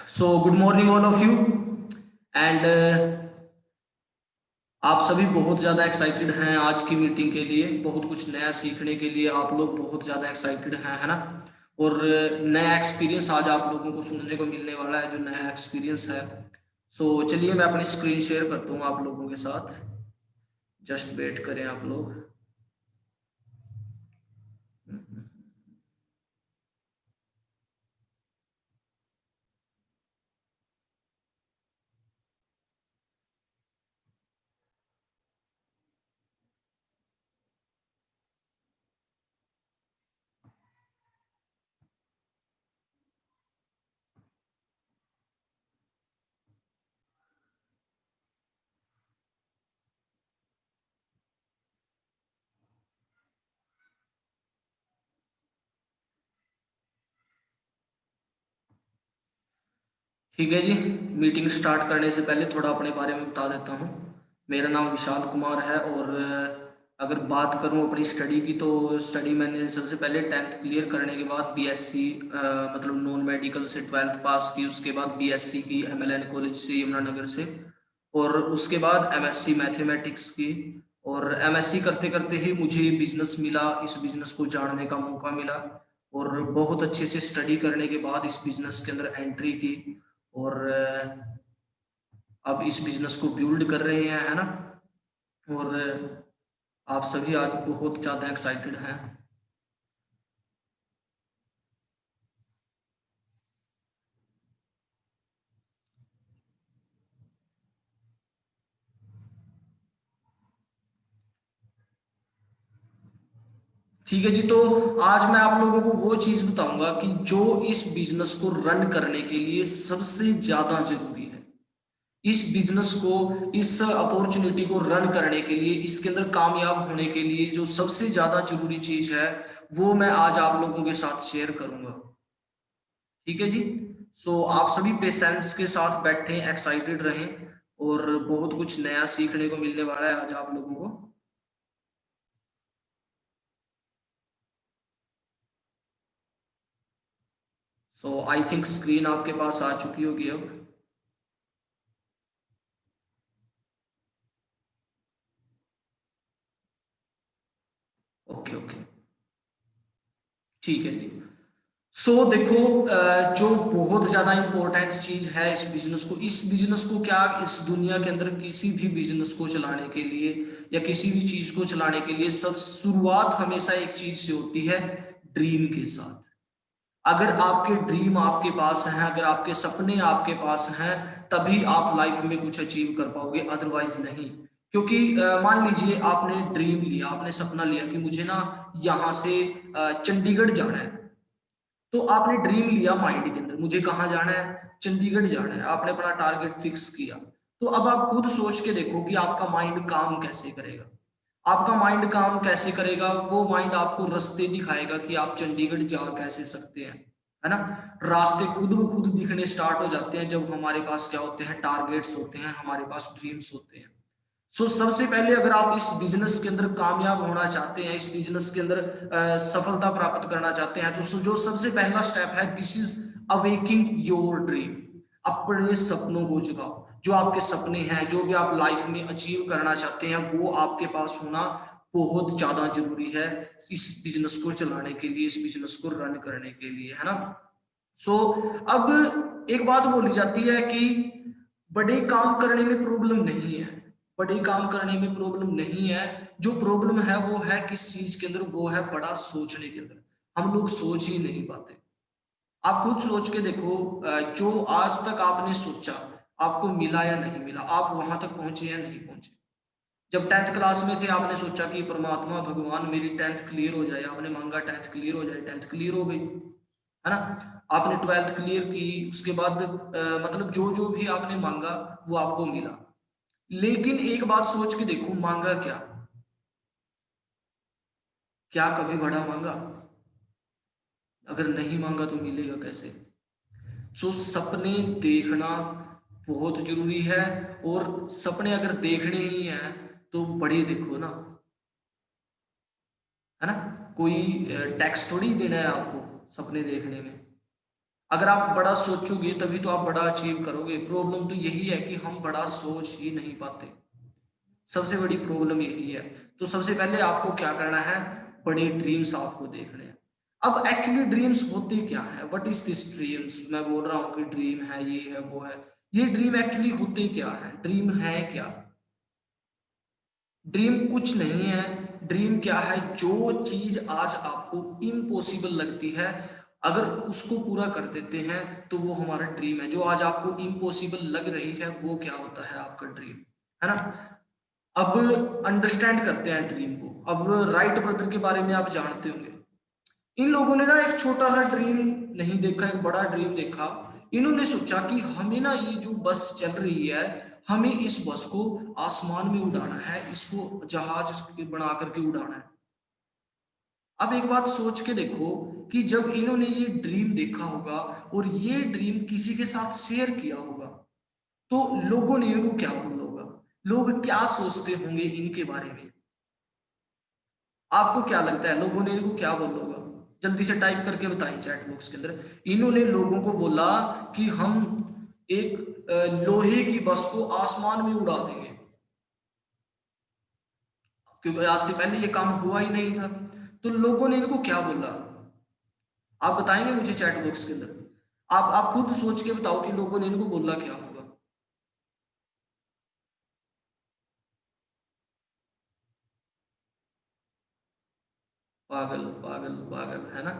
So good morning all of you and आप सभी बहुत ज़्यादा एक्साइटेड हैं आज की मीटिंग के लिए। बहुत कुछ नया सीखने के लिए आप लोग बहुत ज़्यादा एक्साइटेड हैं, है ना। और नया एक्सपीरियंस आज आप लोगों को सुनने को मिलने वाला है, जो नया एक्सपीरियंस है। सो चलिए मैं अपनी स्क्रीन शेयर करता हूँ आप लोगों के साथ। जस्ट वेट करें आप लोग। ठीक है जी, मीटिंग स्टार्ट करने से पहले थोड़ा अपने बारे में बता देता हूँ। मेरा नाम विशाल कुमार है और अगर बात करूँ अपनी स्टडी की, तो स्टडी मैंने सबसे पहले 10th क्लियर करने के बाद बीएससी मतलब नॉन मेडिकल से 12th पास की। उसके बाद बीएससी की एमएलएन कॉलेज से, यमुनानगर से। और उसके बाद एमएससी मैथमेटिक्स की। और एमएससी करते करते ही मुझे बिजनेस मिला, इस बिजनेस को जानने का मौका मिला। और बहुत अच्छे से स्टडी करने के बाद इस बिजनेस के अंदर एंट्री की। और अब इस बिजनेस को बिल्ड कर रहे हैं, है ना। और आप सभी आज बहुत ज़्यादा एक्साइटेड हैं। ठीक है जी, तो आज मैं आप लोगों को वो चीज़ बताऊंगा कि जो इस बिजनेस को रन करने के लिए सबसे ज़्यादा जरूरी है। इस बिजनेस को, इस अपॉर्चुनिटी को रन करने के लिए, इसके अंदर कामयाब होने के लिए जो सबसे ज्यादा जरूरी चीज है, वो मैं आज आप लोगों के साथ शेयर करूंगा। ठीक है जी। सो आप सभी पेशेंस के साथ बैठे, एक्साइटेड रहें। और बहुत कुछ नया सीखने को मिलने वाला है आज आप लोगों को। सो आई थिंक स्क्रीन आपके पास आ चुकी होगी अब। ओके ओके, ठीक है जी। देखो, जो बहुत ज्यादा इंपॉर्टेंट चीज है इस बिजनेस को क्या, इस दुनिया के अंदर किसी भी बिजनेस को चलाने के लिए या किसी भी चीज को चलाने के लिए सब शुरुआत हमेशा एक चीज से होती है, ड्रीम के साथ। अगर आपके ड्रीम आपके पास हैं, अगर आपके सपने आपके पास हैं, तभी आप लाइफ में कुछ अचीव कर पाओगे, अदरवाइज नहीं। क्योंकि मान लीजिए आपने ड्रीम लिया, आपने सपना लिया कि मुझे ना यहाँ से चंडीगढ़ जाना है। तो आपने ड्रीम लिया माइंड के अंदर, मुझे कहाँ जाना है, चंडीगढ़ जाना है। आपने अपना टारगेट फिक्स किया। तो अब आप खुद सोच के देखो कि आपका माइंड काम कैसे करेगा। आपका माइंड काम कैसे करेगा, वो माइंड आपको रास्ते दिखाएगा कि आप चंडीगढ़ जा कैसे सकते हैं, है ना। रास्ते खुद ब खुद दिखने स्टार्ट हो जाते हैं जब हमारे पास क्या होते हैं, टारगेट्स होते हैं, हमारे पास ड्रीम्स होते हैं। सबसे पहले अगर आप इस बिजनेस के अंदर कामयाब होना चाहते हैं, इस बिजनेस के अंदर सफलता प्राप्त करना चाहते हैं, तो जो सबसे पहला स्टेप है, this is awaking your dream. अपने सपनों को जगाओ। जो आपके सपने हैं, जो भी आप लाइफ में अचीव करना चाहते हैं, वो आपके पास होना बहुत ज्यादा जरूरी है इस बिजनेस को चलाने के लिए, इस बिजनेस को रन करने के लिए, है ना। अब एक बात बोली जाती है कि बड़े काम करने में प्रॉब्लम नहीं है। बड़े काम करने में प्रॉब्लम नहीं है। जो प्रॉब्लम है वो है किस चीज के अंदर, वो है बड़ा सोचने के अंदर। हम लोग सोच ही नहीं पाते। आप खुद सोच के देखो, जो आज तक आपने सोचा, आपको मिला या नहीं मिला, आप वहां तक पहुंचे या नहीं पहुंचे। जब 10th क्लास में थे, आपने सोचा कि परमात्मा भगवान मेरी 10th क्लियर हो जाए, आपने मांगा 10th क्लियर हो जाए, 10th क्लियर हो गई, है ना। आपने 12th क्लियर की, उसके बाद मतलब जो जो भी आपने मांगा वो आपको मिला। लेकिन एक बात सोच के देखो, मांगा क्या? क्या कभी बड़ा मांगा? अगर नहीं मांगा तो मिलेगा कैसे? सपने देखना बहुत जरूरी है। और सपने अगर देखने ही हैं तो बड़े देखो ना, है ना। कोई टैक्स थोड़ी देना है आपको सपने देखने में। अगर आप बड़ा सोचोगे तभी तो आप बड़ा अचीव करोगे। प्रॉब्लम तो यही है कि हम बड़ा सोच ही नहीं पाते, सबसे बड़ी प्रॉब्लम यही है। तो सबसे पहले आपको क्या करना है, बड़े ड्रीम्स आपको देखने हैं। अब एक्चुअली ड्रीम्स होते क्या है, व्हाट इज दिस ड्रीम्स, मैं बोल रहा हूँ कि ड्रीम है, ये है, वो है। ये ड्रीम एक्चुअली होते क्या है, ड्रीम है क्या? ड्रीम कुछ नहीं है। ड्रीम क्या है, जो चीज आज आपको इम्पॉसिबल लगती है, अगर उसको पूरा कर देते हैं तो वो हमारा ड्रीम है। जो आज आपको इम्पॉसिबल लग रही है वो क्या होता है, आपका ड्रीम, है ना। अब अंडरस्टैंड करते हैं ड्रीम को। अब राइट ब्रदर के बारे में आप जानते होंगे। इन लोगों ने ना एक छोटा सा ड्रीम नहीं देखा, एक बड़ा ड्रीम देखा। इन्होंने सोचा कि हमें ना ये जो बस चल रही है, हमें इस बस को आसमान में उड़ाना है, इसको जहाज बना करके उड़ाना है। अब एक बात सोच के देखो कि जब इन्होंने ये ड्रीम देखा होगा और ये ड्रीम किसी के साथ शेयर किया होगा, तो लोगों ने इनको क्या बोला होगा, लोग क्या सोचते होंगे इनके बारे में? आपको क्या लगता है लोगों ने इनको क्या बोला होगा? जल्दी से टाइप करके बताएं चैट बॉक्स के अंदर। इन्होंने लोगों को बोला कि हम एक लोहे की बस को आसमान में उड़ा देंगे, क्योंकि आज से पहले ये काम हुआ ही नहीं था। तो लोगों ने इनको क्या बोला, आप बताएंगे मुझे चैट बॉक्स के अंदर? आप खुद सोच के बताओ कि लोगों ने इनको बोला क्या होगा। पागल पागल पागल, है ना।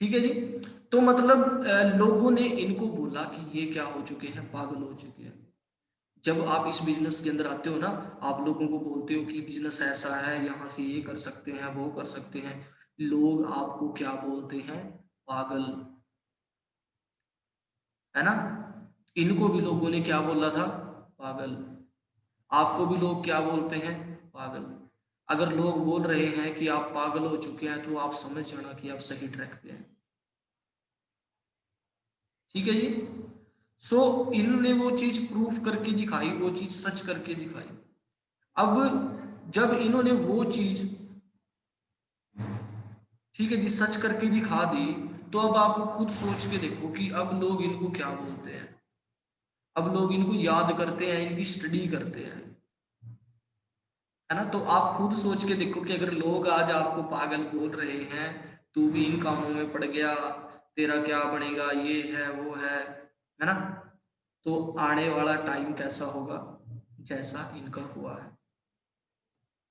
ठीक है जी। तो मतलब लोगों ने इनको बोला कि ये क्या हो चुके हैं, पागल हो चुके हैं। जब आप इस बिजनेस के अंदर आते हो ना, आप लोगों को बोलते हो कि बिजनेस ऐसा है, यहाँ से ये कर सकते हैं, वो कर सकते हैं, लोग आपको क्या बोलते हैं, पागल, है ना। इनको भी लोगों ने क्या बोला था, पागल। आपको भी लोग क्या बोलते हैं, पागल। अगर लोग बोल रहे हैं कि आप पागल हो चुके हैं तो आप समझ जाना कि आप सही ट्रैक पे हैं। ठीक है जी। सो इन्होंने वो चीज प्रूफ करके दिखाई, वो चीज सच करके दिखाई। अब जब इन्होंने वो चीज, ठीक है जी, सच करके दिखा दी, तो अब आप खुद सोच के देखो कि अब लोग इनको क्या बोलते हैं। अब लोग इनको याद करते हैं, इनकी स्टडी करते हैं, है ना। तो आप खुद सोच के देखो कि अगर लोग आज आपको पागल बोल रहे हैं, तू भी इन कामों में पड़ गया, तेरा क्या बनेगा, ये है, वो है ना। तो आने वाला टाइम कैसा होगा, जैसा इनका हुआ है।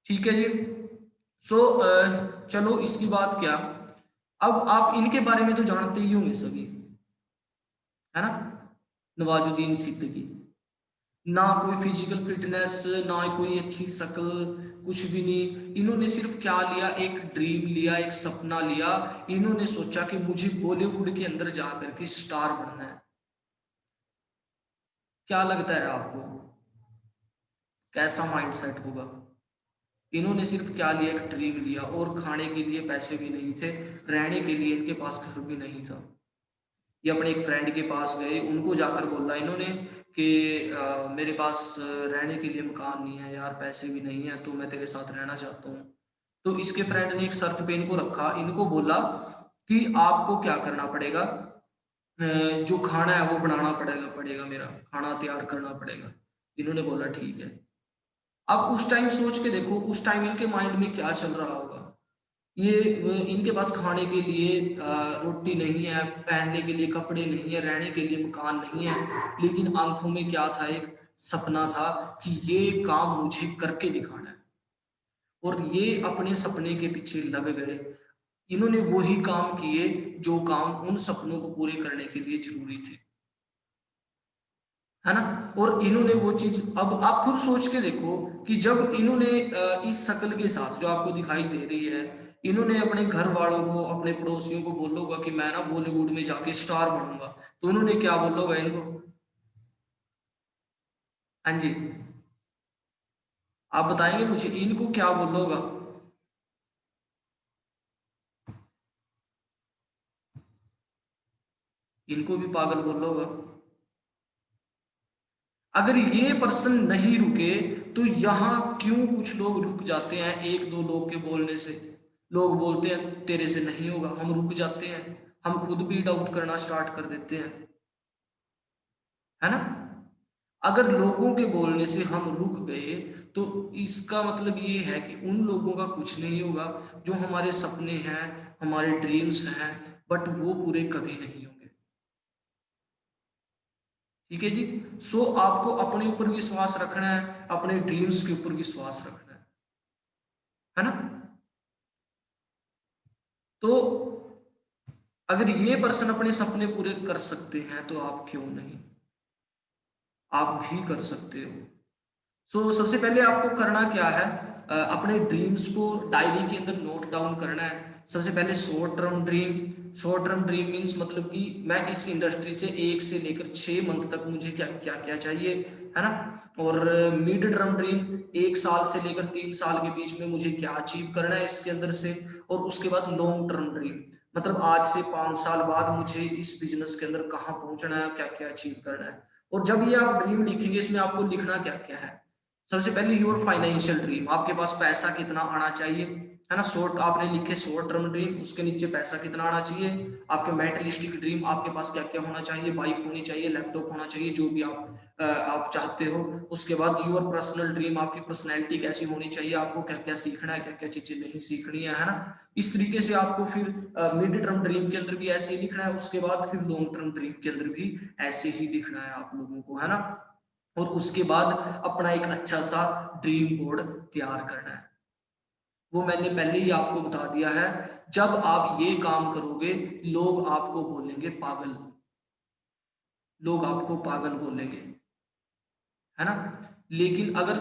ठीक है जी। सो चलो इसकी बात क्या, अब आप इनके बारे में तो जानते ही होंगे सभी, है ना। नवाजुद्दीन सिद्दीकी, ना कोई फिजिकल फिटनेस, ना कोई अच्छी शक्ल, कुछ भी नहीं। इन्होंने सिर्फ क्या लिया, एक ड्रीम लिया, एक सपना लिया। इन्होंने सोचा कि मुझे बॉलीवुड के अंदर जाकर के स्टार बनना है। क्या लगता है आपको, कैसा माइंडसेट होगा? इन्होंने सिर्फ क्या लिया, एक ड्रीम लिया, और खाने के लिए पैसे भी नहीं थे, रहने के लिए इनके पास घर भी नहीं था। ये अपने एक फ्रेंड के पास गए, उनको जाकर बोला इन्होंने कि मेरे पास रहने के लिए मकान नहीं है यार, पैसे भी नहीं है, तो मैं तेरे साथ रहना चाहता हूँ। तो इसके फ्रेंड ने एक शर्त पे इनको रखा, इनको बोला कि आपको क्या करना पड़ेगा, जो खाना है वो बनाना पड़ेगा, मेरा खाना तैयार करना पड़ेगा। इन्होंने बोला ठीक है। अब उस टाइम सोच के देखो, उस टाइम इनके माइंड में क्या चल रहा होगा। ये इनके पास खाने के लिए रोटी नहीं है, पहनने के लिए कपड़े नहीं है, रहने के लिए मकान नहीं है, लेकिन आंखों में क्या था, एक सपना था कि ये काम मुझे करके दिखाना है। और ये अपने सपने के पीछे लग गए। इन्होंने वही काम किए जो काम उन सपनों को पूरे करने के लिए जरूरी थे, है ना। और इन्होंने वो चीज, अब आप खुद सोच के देखो कि जब इन्होंने इस शक्ल के साथ जो आपको दिखाई दे रही है, इन्होंने अपने घर वालों को, अपने पड़ोसियों को बोला होगा कि मैं ना बॉलीवुड में जाके स्टार बनूंगा, तो उन्होंने क्या बोला होगा इनको? हाँ जी, आप बताएंगे मुझे इनको क्या बोला होगा? इनको भी पागल बोला होगा। अगर ये पर्सन नहीं रुके तो यहाँ क्यों कुछ लोग रुक जाते हैं, एक दो लोग के बोलने से। लोग बोलते हैं तेरे से नहीं होगा, हम रुक जाते हैं। हम खुद भी डाउट करना स्टार्ट कर देते हैं, है ना। अगर लोगों के बोलने से हम रुक गए तो इसका मतलब ये है कि उन लोगों का कुछ नहीं होगा, जो हमारे सपने हैं, हमारे ड्रीम्स हैं, बट वो पूरे कभी नहीं होंगे। ठीक है जी। सो आपको अपने ऊपर विश्वास रखना है, अपने ड्रीम्स के ऊपर विश्वास रखना है ना। तो अगर ये पर्सन अपने सपने पूरे कर सकते हैं तो आप क्यों नहीं, आप भी कर सकते हो। सबसे पहले आपको करना क्या है, अपने ड्रीम्स को डायरी के अंदर नोट डाउन करना है। सबसे पहले शॉर्ट टर्म ड्रीम मीन्स मतलब कि मैं इस इंडस्ट्री से 1 से लेकर 6 मंथ तक मुझे क्या क्या क्या चाहिए, है ना। और मिड टर्म ड्रीम 1 साल से लेकर 3 साल के बीच में मुझे क्या अचीव करना है इसके अंदर से। और उसके बाद लॉन्ग टर्म ड्रीम मतलब आज से 5 साल बाद मुझे इस बिजनेस के अंदर कहाँ पहुंचना है, क्या क्या अचीव करना है। और जब ये आप ड्रीम लिखेंगे, इसमें आपको लिखना क्या क्या है। सबसे पहले योर फाइनेंशियल ड्रीम, आपके पास पैसा कितना आना चाहिए, है ना। शॉर्ट आपने लिखे शॉर्ट टर्म ड्रीम, उसके नीचे पैसा कितना आना चाहिए। आपके मेटलिस्टिक ड्रीम, आपके पास क्या क्या होना चाहिए, बाइक होनी चाहिए, लैपटॉप होना चाहिए, जो भी आप चाहते हो। उसके बाद योर पर्सनल ड्रीम, आपकी पर्सनैलिटी कैसी होनी चाहिए, आपको क्या क्या सीखना है, क्या क्या चीजें नहीं सीखनी है ना। इस तरीके से आपको फिर मिड टर्म ड्रीम के अंदर भी ऐसे ही लिखना है, उसके बाद फिर लॉन्ग टर्म ड्रीम के अंदर भी ऐसे ही लिखना है आप लोगों को, है ना। और उसके बाद अपना एक अच्छा सा ड्रीम बोर्ड तैयार करना है। वो मैंने पहले ही आपको बता दिया है, जब आप ये काम करोगे लोग आपको बोलेंगे पागल, लोग आपको पागल बोलेंगे, है ना। लेकिन अगर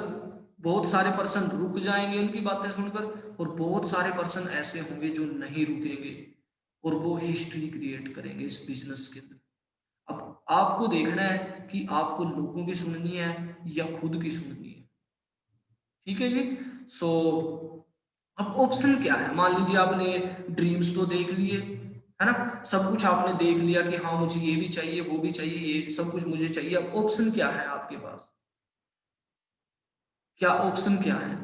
बहुत सारे पर्सन रुक जाएंगे उनकी बातें सुनकर, और बहुत सारे पर्सन ऐसे होंगे जो नहीं रुकेंगे और वो हिस्ट्री क्रिएट करेंगे इस बिजनेस के अंदर। अब आपको देखना है कि आपको लोगों की सुननी है या खुद की सुननी है। ठीक है जी। सो अब ऑप्शन क्या है, मान लीजिए आपने ड्रीम्स तो देख लिए, है ना, सब कुछ आपने देख लिया कि हाँ मुझे ये भी चाहिए, वो भी चाहिए, ये सब कुछ मुझे चाहिए। अब ऑप्शन क्या है आपके पास, क्या ऑप्शन क्या है।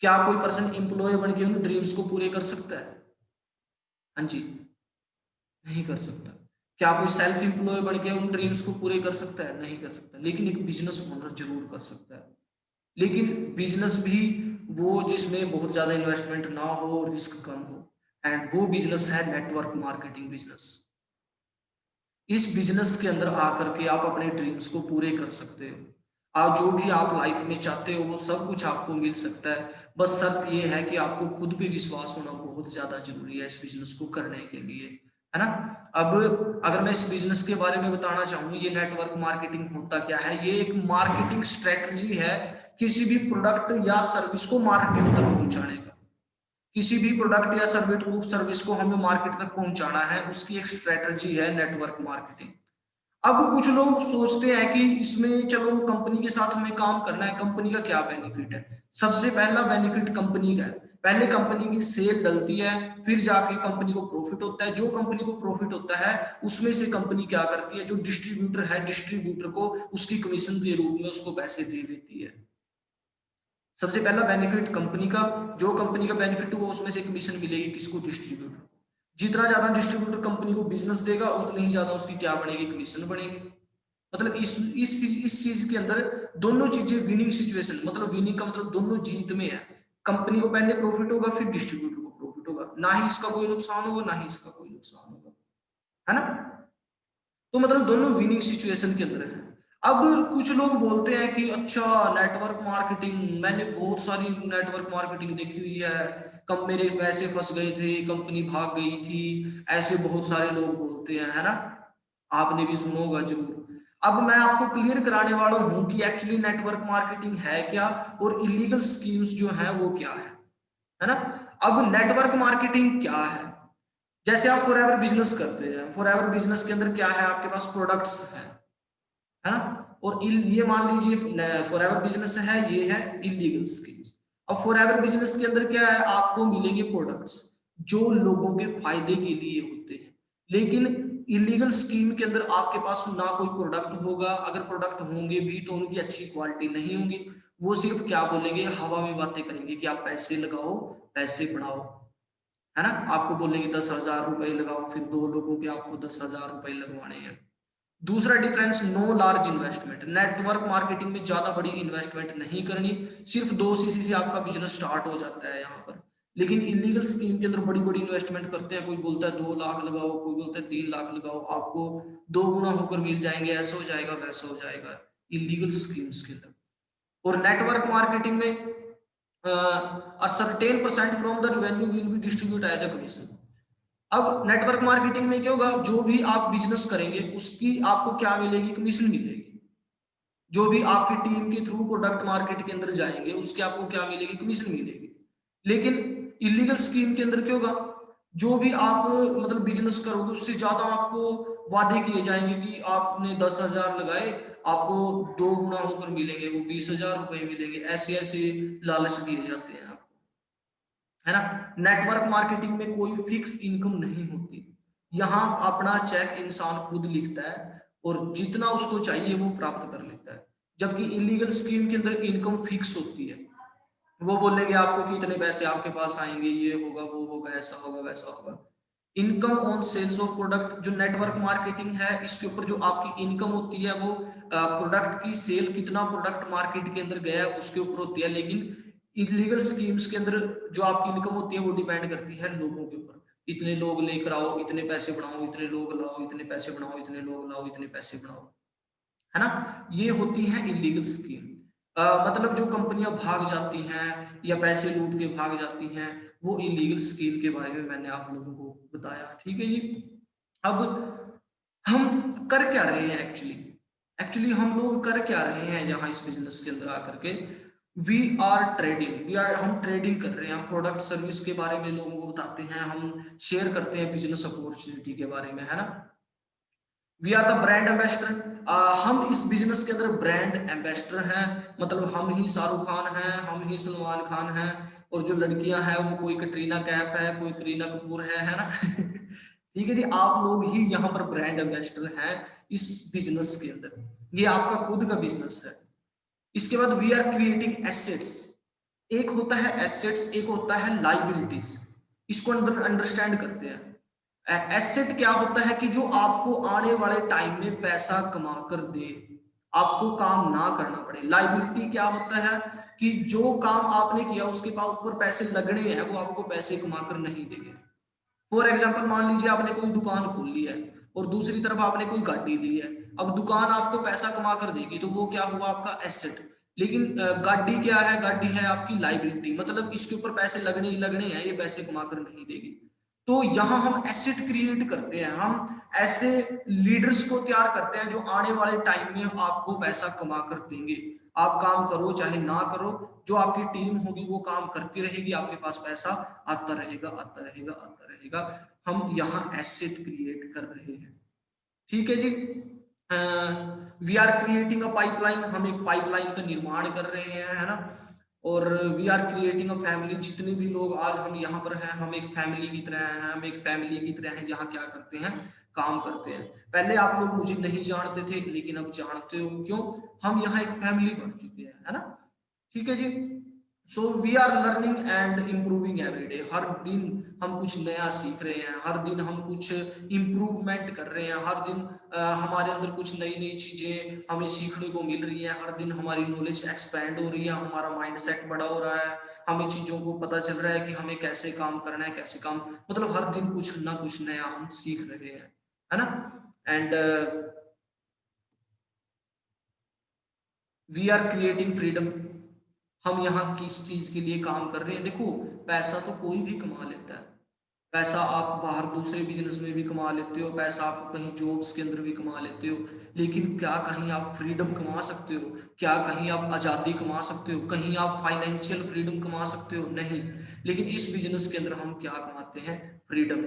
क्या कोई पर्सन एम्प्लॉय बन के उन ड्रीम्स को पूरे कर सकता है? हाँ जी, नहीं कर सकता। क्या कोई सेल्फ एम्प्लॉय बन के उन ड्रीम्स को पूरे कर सकता है? नहीं कर सकता। लेकिन एक बिजनेस ओनर जरूर कर सकता है। लेकिन बिजनेस भी वो जिसमें बहुत ज्यादा इन्वेस्टमेंट ना हो, रिस्क कम हो, एंड वो बिजनेस है नेटवर्क मार्केटिंग बिजनेस। इस बिजनेस के अंदर आकर के आप अपने ड्रीम्स को पूरे कर सकते हो। आप जो भी आप लाइफ में चाहते हो वो सब कुछ आपको मिल सकता है। बस शर्त ये है कि आपको खुद पे विश्वास होना बहुत ज्यादा जरूरी है इस बिजनेस को करने के लिए, है ना। अब अगर मैं इस बिजनेस के बारे में बताना चाहूँ, ये नेटवर्क मार्केटिंग होता क्या है, ये एक मार्केटिंग स्ट्रेटजी है किसी भी प्रोडक्ट या सर्विस को मार्केट तक पहुंचाने का। किसी भी प्रोडक्ट या सर्विस को हमें मार्केट तक पहुंचाना है, उसकी एक स्ट्रेटजी है नेटवर्क मार्केटिंग। अब कुछ लोग सोचते हैं कि इसमें चलो कंपनी के साथ हमें काम करना है, कंपनी का क्या बेनिफिट है। सबसे पहला बेनिफिट कंपनी का है, पहले कंपनी की सेल डलती है, फिर जाके कंपनी को प्रॉफिट होता है। जो कंपनी को प्रॉफिट होता है उसमें से कंपनी क्या करती है, जो डिस्ट्रीब्यूटर है डिस्ट्रीब्यूटर को उसकी कमीशन के रूप में उसको पैसे दे देती है। सबसे पहला बेनिफिट कंपनी का, जो कंपनी का बेनिफिट हुआ उसमें से कमीशन मिलेगी किसको, डिस्ट्रीब्यूटर को। जितना ज्यादा डिस्ट्रीब्यूटर कंपनी को बिजनेस देगा उतनी ही ज्यादा उसकी क्या बढ़ेगी, कमीशन बढ़ेगी। मतलब इस चीज के अंदर दोनों चीजें विनिंग सिचुएशन, मतलब विनिंग का मतलब दोनों जीत में है। कंपनी को पहले प्रॉफिट होगा, फिर डिस्ट्रीब्यूटर को प्रॉफिट होगा, ना ही इसका कोई नुकसान होगा, ना ही इसका कोई नुकसान होगा, है ना। तो मतलब दोनों विनिंग सिचुएशन के अंदर है। अब कुछ लोग बोलते हैं कि अच्छा नेटवर्क मार्केटिंग, मैंने बहुत सारी नेटवर्क मार्केटिंग देखी हुई है, कब मेरे पैसे फंस गए थे, कंपनी भाग गई थी, ऐसे बहुत सारे लोग बोलते हैं, है ना। आपने भी सुना होगा जरूर। अब मैं आपको क्लियर कराने वाला हूं कि एक्चुअली नेटवर्क मार्केटिंग है क्या और इलीगल स्कीम्स जो है वो क्या है ना। अब नेटवर्क मार्केटिंग क्या है, जैसे आप फॉर एवर बिजनेस करते हैं, फॉर एवर बिजनेस के अंदर क्या है, आपके पास प्रोडक्ट्स है ना। और ये मान लीजिए फॉर एवर बिजनेस है, ये है इलीगल स्कीम्स। अब फॉर एवर बिजनेस के अंदर क्या है, आपको मिलेंगे प्रोडक्ट्स जो लोगों के फायदे के लिए होते हैं। लेकिन इलीगल स्कीम के अंदर आपके पास ना कोई प्रोडक्ट होगा, अगर प्रोडक्ट होंगे भी तो उनकी अच्छी क्वालिटी नहीं होगी। वो सिर्फ क्या बोलेंगे, हवा में बातें करेंगे कि आप पैसे लगाओ, पैसे बढ़ाओ, है ना, आपको बोलेंगे 10,000 रुपए लगाओ, फिर 2 लोगों के आपको 10,000 रुपए लगवाने हैं। दूसरा difference, no large investment, network marketing में ज्यादा बड़ी इन्वेस्टमेंट नहीं करनी, सिर्फ 2 सीसी से आपका बिजनेस स्टार्ट हो जाता है यहाँ पर। लेकिन इलीगल स्कीम के अंदर बड़ी बड़ी इन्वेस्टमेंट करते हैं, कोई बोलता है 2 लाख लगाओ, कोई बोलता है 3 लाख लगाओ, आपको 2 गुना होकर मिल जाएंगे, ऐसा हो जाएगा वैसा हो जाएगा, इलीगल स्कीम्स के अंदर। और नेटवर्क मार्केटिंग में a certain percent from the revenue will be distributed as a commission। अब नेटवर्क मार्केटिंग में क्या होगा, जो भी आप बिजनेस करेंगे उसकी आपको क्या मिलेगी, कमीशन मिलेगी। जो भी आपकी टीम के थ्रू प्रोडक्ट मार्केट के अंदर जाएंगे उसके आपको क्या मिलेगी, कमीशन मिलेगी। लेकिन इलीगल स्कीम के अंदर क्या होगा, जो भी आप मतलब बिजनेस करोगे उससे ज्यादा आपको वादे किए जाएंगे कि आपने 10,000 लगाए, आपको 2 गुना होकर मिलेंगे, वो 20,000 रुपए मिलेंगे, ऐसे ऐसे लालच दिए जाते हैं आपको, है ना। नेटवर्क मार्केटिंग में कोई फिक्स इनकम नहीं होती, यहाँ अपना चेक इंसान खुद लिखता है और जितना उसको चाहिए वो प्राप्त कर लेता है। जबकि इलीगल स्कीम के अंदर इनकम फिक्स होती है, वो बोलेंगे आपको कि इतने पैसे आपके पास आएंगे, ये होगा वो होगा, ऐसा होगा वैसा होगा। Income on sales of product, जो नेटवर्क मार्केटिंग है इसके ऊपर जो आपकी इनकम होती है वो प्रोडक्ट की सेल, कितना प्रोडक्ट मार्केट के अंदर गया है उसके ऊपर होती है। लेकिन इलीगल स्कीम्स के अंदर जो आपकी इनकम होती है वो डिपेंड करती है लोगों के ऊपर, इतने लोग लेकर आओ, इतने पैसे बनाओ, इतने लोग लाओ, इतने पैसे बनाओ, इतने लोग लाओ, इतने पैसे बनाओ, है ना। ये होती है इलीगल स्कीम। मतलब जो कंपनियां भाग जाती हैं या पैसे लूट के भाग जाती हैं, वो इलीगल स्कीम के बारे में मैंने आप लोगों को बताया, ठीक है जी। अब हम कर क्या रहे हैं एक्चुअली, एक्चुअली हम लोग कर क्या रहे हैं यहाँ इस बिजनेस के अंदर आकर के, वी आर ट्रेडिंग, हम ट्रेडिंग कर रहे हैं, हम प्रोडक्ट सर्विस के बारे में लोगों को बताते हैं, हम शेयर करते हैं बिजनेस अपॉर्चुनिटी के बारे में, है ना। We are the brand ambassador, हम इस बिजनेस के अंदर ब्रांड एम्बेसडर हैं, मतलब हम ही शाहरुख खान हैं, हम ही सलमान खान हैं, और जो लड़कियां हैं वो कोई कटरीना कैफ है, कोई करीना कपूर है ना। ठीक है जी, आप लोग ही यहाँ पर ब्रांड एम्बेसडर हैं इस बिजनेस के अंदर, ये आपका खुद का बिजनेस है। इसके बाद वी आर क्रिएटिंग एसेट्स, एक होता है एसेट्स, एक होता है लाइबिलिटीज, इसको अंदर अंडरस्टैंड करते हैं। एसेट क्या होता है कि जो आपको आने वाले टाइम में पैसा कमा कर दे, आपको काम ना करना पड़े। लाइबिलिटी क्या होता है कि जो काम आपने किया उसके ऊपर पैसे लगने हैं, वो आपको पैसे कमा कर नहीं देंगे। फॉर एग्जाम्पल मान लीजिए आपने कोई दुकान खोल ली है और दूसरी तरफ आपने कोई गाड़ी ली है, अब दुकान आपको पैसा कमा कर देगी तो वो क्या हुआ, आपका एसेट। लेकिन गाड़ी क्या है, गाड़ी है आपकी लाइबिलिटी, मतलब इसके ऊपर पैसे लगने ही लगने हैं, ये पैसे कमा कर नहीं देगी। तो यहाँ हम एसेट क्रिएट करते हैं, हम ऐसे लीडर्स को तैयार करते हैं जो आने वाले टाइम में आपको पैसा कमा कर देंगे। आप काम करो चाहे ना करो, जो आपकी टीम होगी वो काम करती रहेगी, आपके पास पैसा आता रहेगा आता रहेगा आता रहेगा। हम यहाँ एसेट क्रिएट कर रहे हैं, ठीक है जी। We are creating a pipeline, हम एक पाइपलाइन का निर्माण कर रहे हैं, है ना। और we are creating a family, जितने भी लोग आज हम यहाँ पर हैं हम एक फैमिली की तरह हैं, हम एक फैमिली की तरह हैं, यहाँ क्या करते हैं, काम करते हैं। पहले आप लोग मुझे नहीं जानते थे लेकिन अब जानते हो, क्यों, हम यहाँ एक फैमिली बन चुके हैं, है ना। ठीक है जी। So we are learning and improving every day, हर दिन हम कुछ नया सीख रहे हैं, हर दिन हम कुछ इम्प्रूवमेंट कर रहे हैं, हर दिन हमारे अंदर कुछ नई नई चीजें हमें सीखने को मिल रही हैं, हर दिन हमारी नॉलेज एक्सपैंड हो रही है, हमारा माइंड सेट बड़ा हो रहा है, हमें चीजों को पता चल रहा है कि हमें कैसे काम करना है, कैसे काम, मतलब हर दिन कुछ ना कुछ नया हम सीख रहे हैं, है ना। And we are creating freedom, हम यहाँ किस चीज के लिए काम कर रहे हैं, देखो पैसा तो कोई भी कमा लेता है, पैसा आप बाहर दूसरे बिजनेस में भी कमा लेते हो, पैसा आप कहीं जॉब्स के अंदर भी कमा लेते हो, लेकिन क्या कहीं आप फ्रीडम कमा सकते हो, क्या कहीं आप आजादी कमा सकते हो, कहीं आप फाइनेंशियल फ्रीडम कमा सकते हो, नहीं। लेकिन इस बिजनेस के अंदर हम क्या कमाते हैं, फ्रीडम।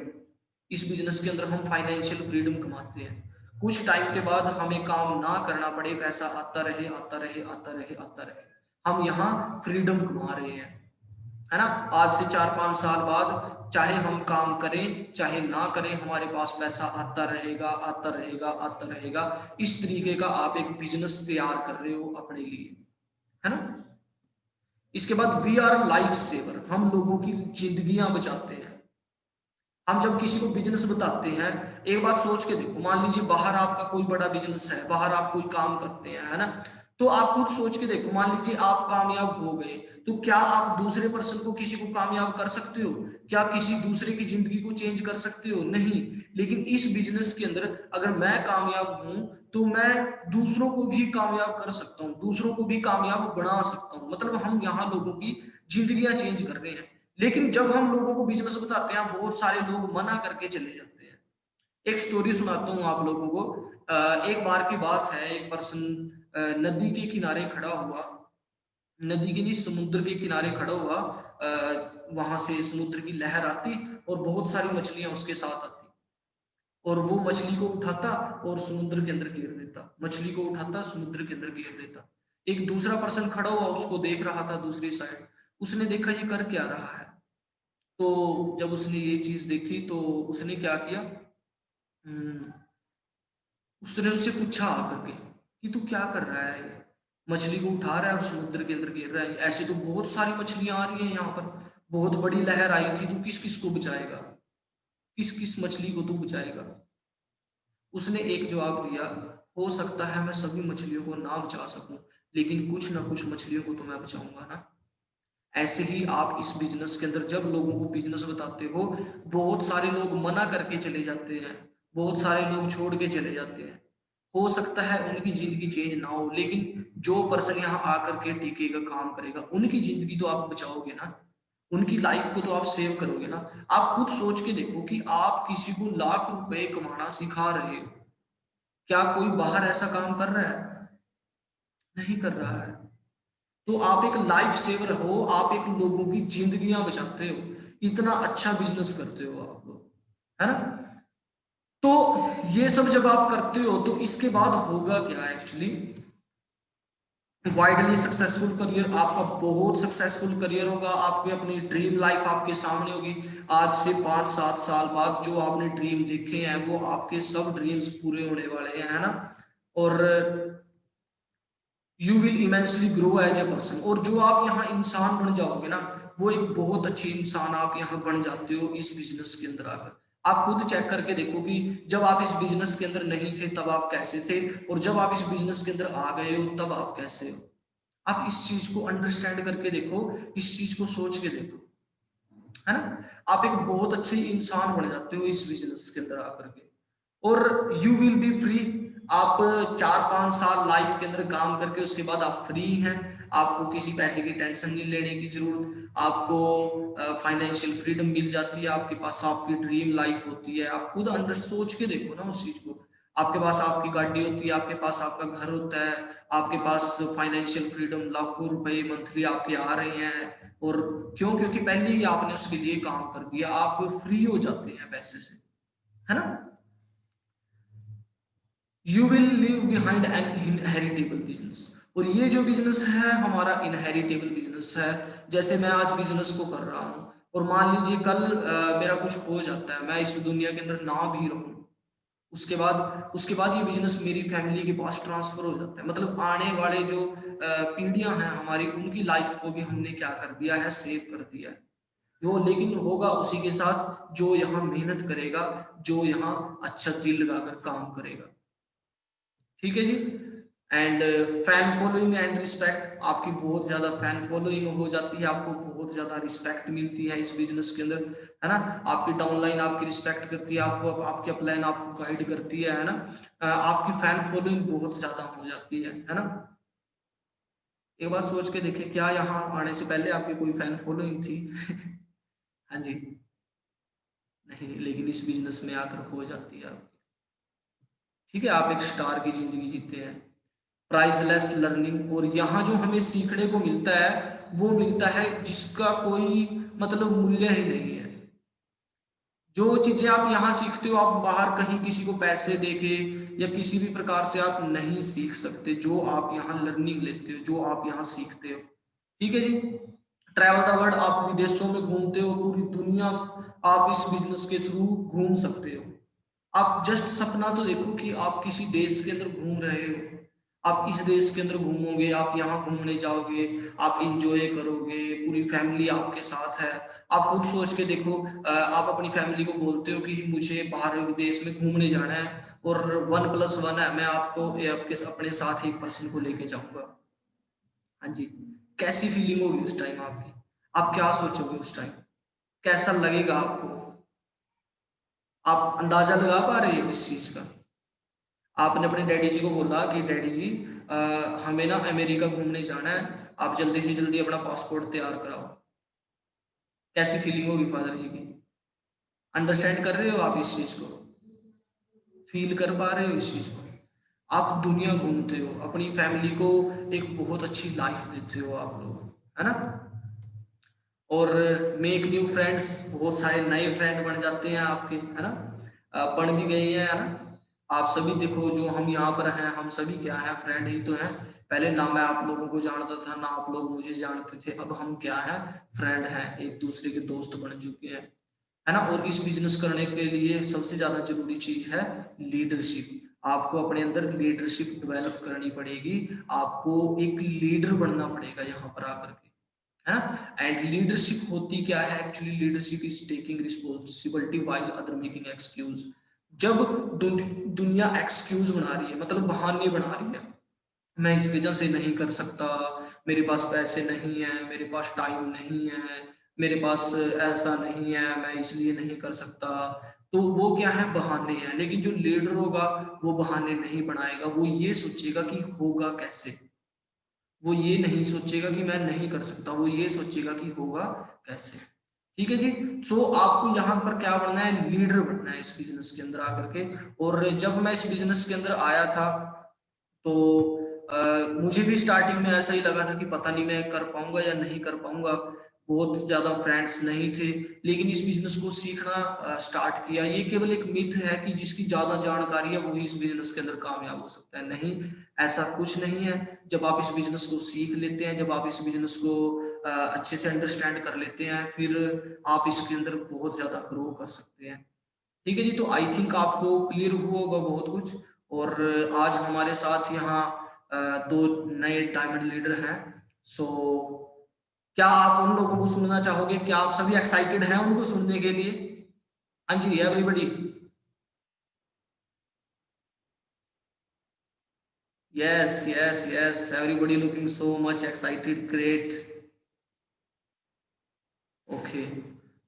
इस बिजनेस के अंदर हम फाइनेंशियल फ्रीडम कमाते हैं, कुछ टाइम के बाद हमें काम ना करना पड़े, पैसा आता रहे आता रहे आता रहे आता रहे, हम यहाँ फ्रीडम कमा रहे हैं, है ना। आज से 4-5 साल बाद चाहे हम काम करें चाहे ना करें, हमारे पास पैसा आता रहेगा आता रहेगा आता रहेगा। इस तरीके का आप एक बिजनेस तैयार कर रहे हो अपने लिए, है ना। इसके बाद वी आर लाइफ सेवर, हम लोगों की जिंदगियां बचाते हैं, हम जब किसी को बिजनेस बताते हैं, एक बात सोच के देखो, मान लीजिए बाहर आपका कोई बड़ा बिजनेस है, बाहर आप कोई काम करते हैं, है ना? तो आप खुद सोच के देखो, मान लीजिए आप कामयाब हो गए, तो क्या आप दूसरे पर्सन को, किसी को कामयाब कर सकते हो? क्या किसी दूसरे की जिंदगी को चेंज कर सकते हो? नहीं। लेकिन इस बिजनेस के अंदर अगर मैं कामयाब हूं, तो मैं दूसरों को भी कामयाब कर सकता हूँ, दूसरों को भी कामयाब बना सकता हूँ। मतलब हम यहाँ लोगों की जिंदगियां चेंज कर रहे हैं। लेकिन जब हम लोगों को बिजनेस बताते हैं, बहुत सारे लोग मना करके चले जाते हैं। एक स्टोरी सुनाता हूँ आप लोगों को। एक बार की बात है, एक पर्सन नदी के किनारे खड़ा हुआ, नदी के नहीं, समुद्र के किनारे खड़ा हुआ। वहां से समुद्र की लहर आती और बहुत सारी मछलियां उसके साथ आती, और वो मछली को उठाता और समुद्र के अंदर गिर देता, मछली को उठाता समुद्र के अंदर गिर देता। एक दूसरा पर्सन खड़ा हुआ उसको देख रहा था दूसरी साइड। उसने देखा ये कर क्या रहा है। तो जब उसने ये चीज देखी तो उसने क्या किया, हम्म, उसने उससे पूछा आकर के कि तू क्या कर रहा है, मछली को उठा रहा है और समुद्र के अंदर गिर रहा है, ऐसे तो बहुत सारी मछलियां आ रही हैं यहाँ पर, बहुत बड़ी लहर आई थी, तू किस किस को बचाएगा, किस किस मछली को तू बचाएगा? उसने एक जवाब दिया, हो सकता है मैं सभी मछलियों को ना बचा सकूं, लेकिन कुछ ना कुछ मछलियों को तो मैं बचाऊंगा ना। ऐसे ही आप इस बिजनेस के अंदर जब लोगों को बिजनेस बताते हो, बहुत सारे लोग मना करके चले जाते हैं, बहुत सारे लोग छोड़ के चले जाते हैं। हो सकता है उनकी जिंदगी चेंज ना हो, लेकिन जो पर्सन यहाँ आकर के टीके का काम करेगा, उनकी जिंदगी तो आप बचाओगे ना, उनकी लाइफ को तो आप सेव करोगे ना। आप खुद सोच के देखो कि आप किसी को लाख रुपए कमाना सिखा रहे हो, क्या कोई बाहर ऐसा काम कर रहा है? नहीं कर रहा है। तो आप एक लाइफ सेवर हो, आप एक लोगों की जिंदगियां बचाते हो, इतना अच्छा बिजनेस करते हो आप लोग, है ना? तो ये सब जब आप करते हो तो इसके बाद होगा क्या एक्चुअली, वाइडली सक्सेसफुल करियर, आपका बहुत सक्सेसफुल करियर होगा, आपकी अपनी ड्रीम लाइफ आपके सामने होगी। आज से 5-7 साल बाद जो आपने ड्रीम देखे हैं, वो आपके सब ड्रीम्स पूरे होने वाले हैं, है ना? और you will immensely grow as a person, और जो आप यहाँ इंसान बन जाओगे ना, वो एक बहुत अच्छी इंसान आप यहाँ बन जाते हो इस बिजनेस के अंदर आकर। आप खुद चेक करके देखो कि जब आप इस बिजनेस के अंदर नहीं थे तब आप कैसे थे, और जब आप इस बिजनेस के अंदर आ गए हो तब आप कैसे हो। आप इस चीज को अंडरस्टैंड करके देखो, इस चीज को सोच के देखो, है ना? आप एक बहुत अच्छे इंसान बन जाते हो इस बिजनेस के अंदर आकर के, और यू विल बी फ्री। आप 4-5 साल लाइफ के अंदर काम करके उसके बाद आप फ्री हैं, आपको किसी पैसे की टेंशन नहीं लेने की जरूरत, आपको फाइनेंशियल फ्रीडम मिल जाती है, आपके पास आपकी ड्रीम लाइफ होती है। आप खुद अंदर सोच के देखो ना उस चीज को, आपके पास आपकी गाड़ी होती है, आपके पास आपका घर होता है, आपके पास फाइनेंशियल फ्रीडम, लाखों रुपए मंथली आपके आ रहे हैं, और क्यों? क्योंकि पहले ही आपने उसके लिए काम कर दिया, आप फ्री हो जाते हैं पैसे से, है ना? You will leave behind an inheritable business, और ये जो बिजनेस है हमारा इनहेरिटेबल बिजनेस है। जैसे मैं आज बिजनेस को कर रहा हूँ, और मान लीजिए कल मेरा कुछ हो जाता है, मैं इस दुनिया के अंदर ना भी रहूं, उसके बाद ये बिजनेस मेरी फैमिली के पास ट्रांसफर हो जाता है। मतलब आने वाले जो पीढ़ियां हैं हमारी, उनकी लाइफ को भी हमने क्या कर दिया है, सेव कर दिया है। वो लेकिन होगा उसी के साथ जो यहाँ मेहनत करेगा, जो यहाँ अच्छा दिल लगाकर काम करेगा। ठीक है जी। And fan following and respect, आपकी बहुत ज्यादा फैन फॉलोइंग हो जाती है, आपको बहुत ज्यादा रिस्पेक्ट मिलती है इस बिजनेस के अंदर, है ना? आपकी डाउनलाइन आपकी रिस्पेक्ट करती है, आपको आपकी अपलाइन आपको गाइड करती है ना? आपकी फैन फॉलोइंग बहुत ज्यादा हो जाती है ना? एक बार सोच के देखिए, क्या यहाँ आने से पहले आपकी कोई फैन फॉलोइंग थी? हाँ जी, नहीं, लेकिन इस बिजनेस में आकर हो जाती है आपकी। ठीक है, आप एक स्टार की जिंदगी जीते हैं, प्राइसलेस लर्निंग, और यहाँ जो हमें सीखने को मिलता है वो मिलता है जिसका कोई मतलब मूल्य ही नहीं है। जो चीजें आप यहाँ सीखते हो, आप बाहर कहीं किसी को पैसे देके या किसी भी प्रकार से आप नहीं सीख सकते, जो आप यहाँ लर्निंग लेते हो, जो आप यहाँ सीखते हो। ठीक है जी। ट्रैवल द वर्ल्ड, आप विदेशों में घूमते हो, पूरी दुनिया आप इस बिजनेस के थ्रू घूम सकते हो। आप जस्ट सपना तो देखो कि आप किसी देश के अंदर घूम रहे हो, आप इस देश के अंदर घूमोगे, आप यहाँ घूमने जाओगे, आप इंजॉय करोगे, पूरी फैमिली आपके साथ है। आप खुद सोच के देखो, आप अपनी फैमिली को बोलते हो कि मुझे बाहर विदेश में घूमने जाना है और 1+1 है, मैं आपको आपके अपने साथ एक पर्सन को लेके जाऊंगा। हाँ जी, कैसी फीलिंग होगी उस टाइम आपकी? आप क्या सोचोगे उस टाइम? कैसा लगेगा आपको? आप अंदाजा लगा पा रहे हो इस चीज का? आपने अपने डैडी जी को बोला कि डैडी जी, हमें ना अमेरिका घूमने जाना है, आप जल्दी से जल्दी अपना पासपोर्ट तैयार कराओ। कैसी फीलिंग होगी फादर जी की? अंडरस्टैंड कर रहे हो आप इस चीज को? फील कर पा रहे हो इस चीज को? आप दुनिया घूमते हो, अपनी फैमिली को एक बहुत अच्छी लाइफ देते हो आप लोग, है ना? और मेक न्यू फ्रेंड्स, बहुत सारे नए फ्रेंड बन जाते हैं आपके, है ना? बन भी गए हैं, है ना? आप सभी देखो, जो हम यहाँ पर हैं, हम सभी क्या है, फ्रेंड ही तो हैं। पहले ना मैं आप लोगों को जानता था, ना आप लोग मुझे जानते थे, अब हम क्या है, फ्रेंड हैं, एक दूसरे के दोस्त बन चुके हैं, है ना? और इस बिजनेस करने के लिए सबसे ज्यादा जरूरी चीज है लीडरशिप। आपको अपने अंदर लीडरशिप डेवलप करनी पड़ेगी, आपको एक लीडर बनना पड़ेगा यहाँ पर आकर के, है ना? एंड लीडरशिप होती क्या है actually? Leadership is taking responsibility while other making excuse. जब दुनिया एक्सक्यूज बना रही है, मतलब बहाने बना रही है, मैं इस वजह से नहीं कर सकता, मेरे पास पैसे नहीं है, मेरे पास टाइम नहीं है, मेरे पास ऐसा नहीं है, मैं इसलिए नहीं कर सकता, तो वो क्या है, बहाने हैं। लेकिन जो लीडर होगा वो बहाने नहीं बनाएगा, वो ये सोचेगा कि होगा कैसे। वो ये नहीं सोचेगा कि मैं नहीं कर सकता, वो ये सोचेगा कि होगा कैसे। ठीक है जी। सो आपको यहाँ पर क्या बनना है, लीडर बनना है इस बिजनेस के अंदर आकर के। और जब मैं इस बिजनेस के अंदर आया था, तो मुझे भी स्टार्टिंग में ऐसा ही लगा था कि पता नहीं मैं कर पाऊंगा या नहीं कर पाऊंगा, बहुत ज्यादा फ्रेंड्स नहीं थे। लेकिन इस बिजनेस को सीखना स्टार्ट किया। ये केवल एक मिथ है कि जिसकी ज्यादा जानकारी है वही इस बिजनेस के अंदर कामयाब हो सकता है, नहीं, ऐसा कुछ नहीं है। जब आप इस बिजनेस को सीख लेते हैं, जब आप इस बिजनेस को अच्छे से अंडरस्टैंड कर लेते हैं, फिर आप इसके अंदर बहुत ज्यादा ग्रो कर सकते हैं। ठीक है जी। तो आई थिंक आपको क्लियर हुआ होगा बहुत कुछ। और आज हमारे साथ यहाँ दो नए डायमंड लीडर हैं। सो क्या आप उन लोगों को सुनना चाहोगे? क्या आप सभी एक्साइटेड हैं उनको सुनने के लिए? हाँ जी, everybody. Yes yes yes, everybody looking so much excited, great. Okay,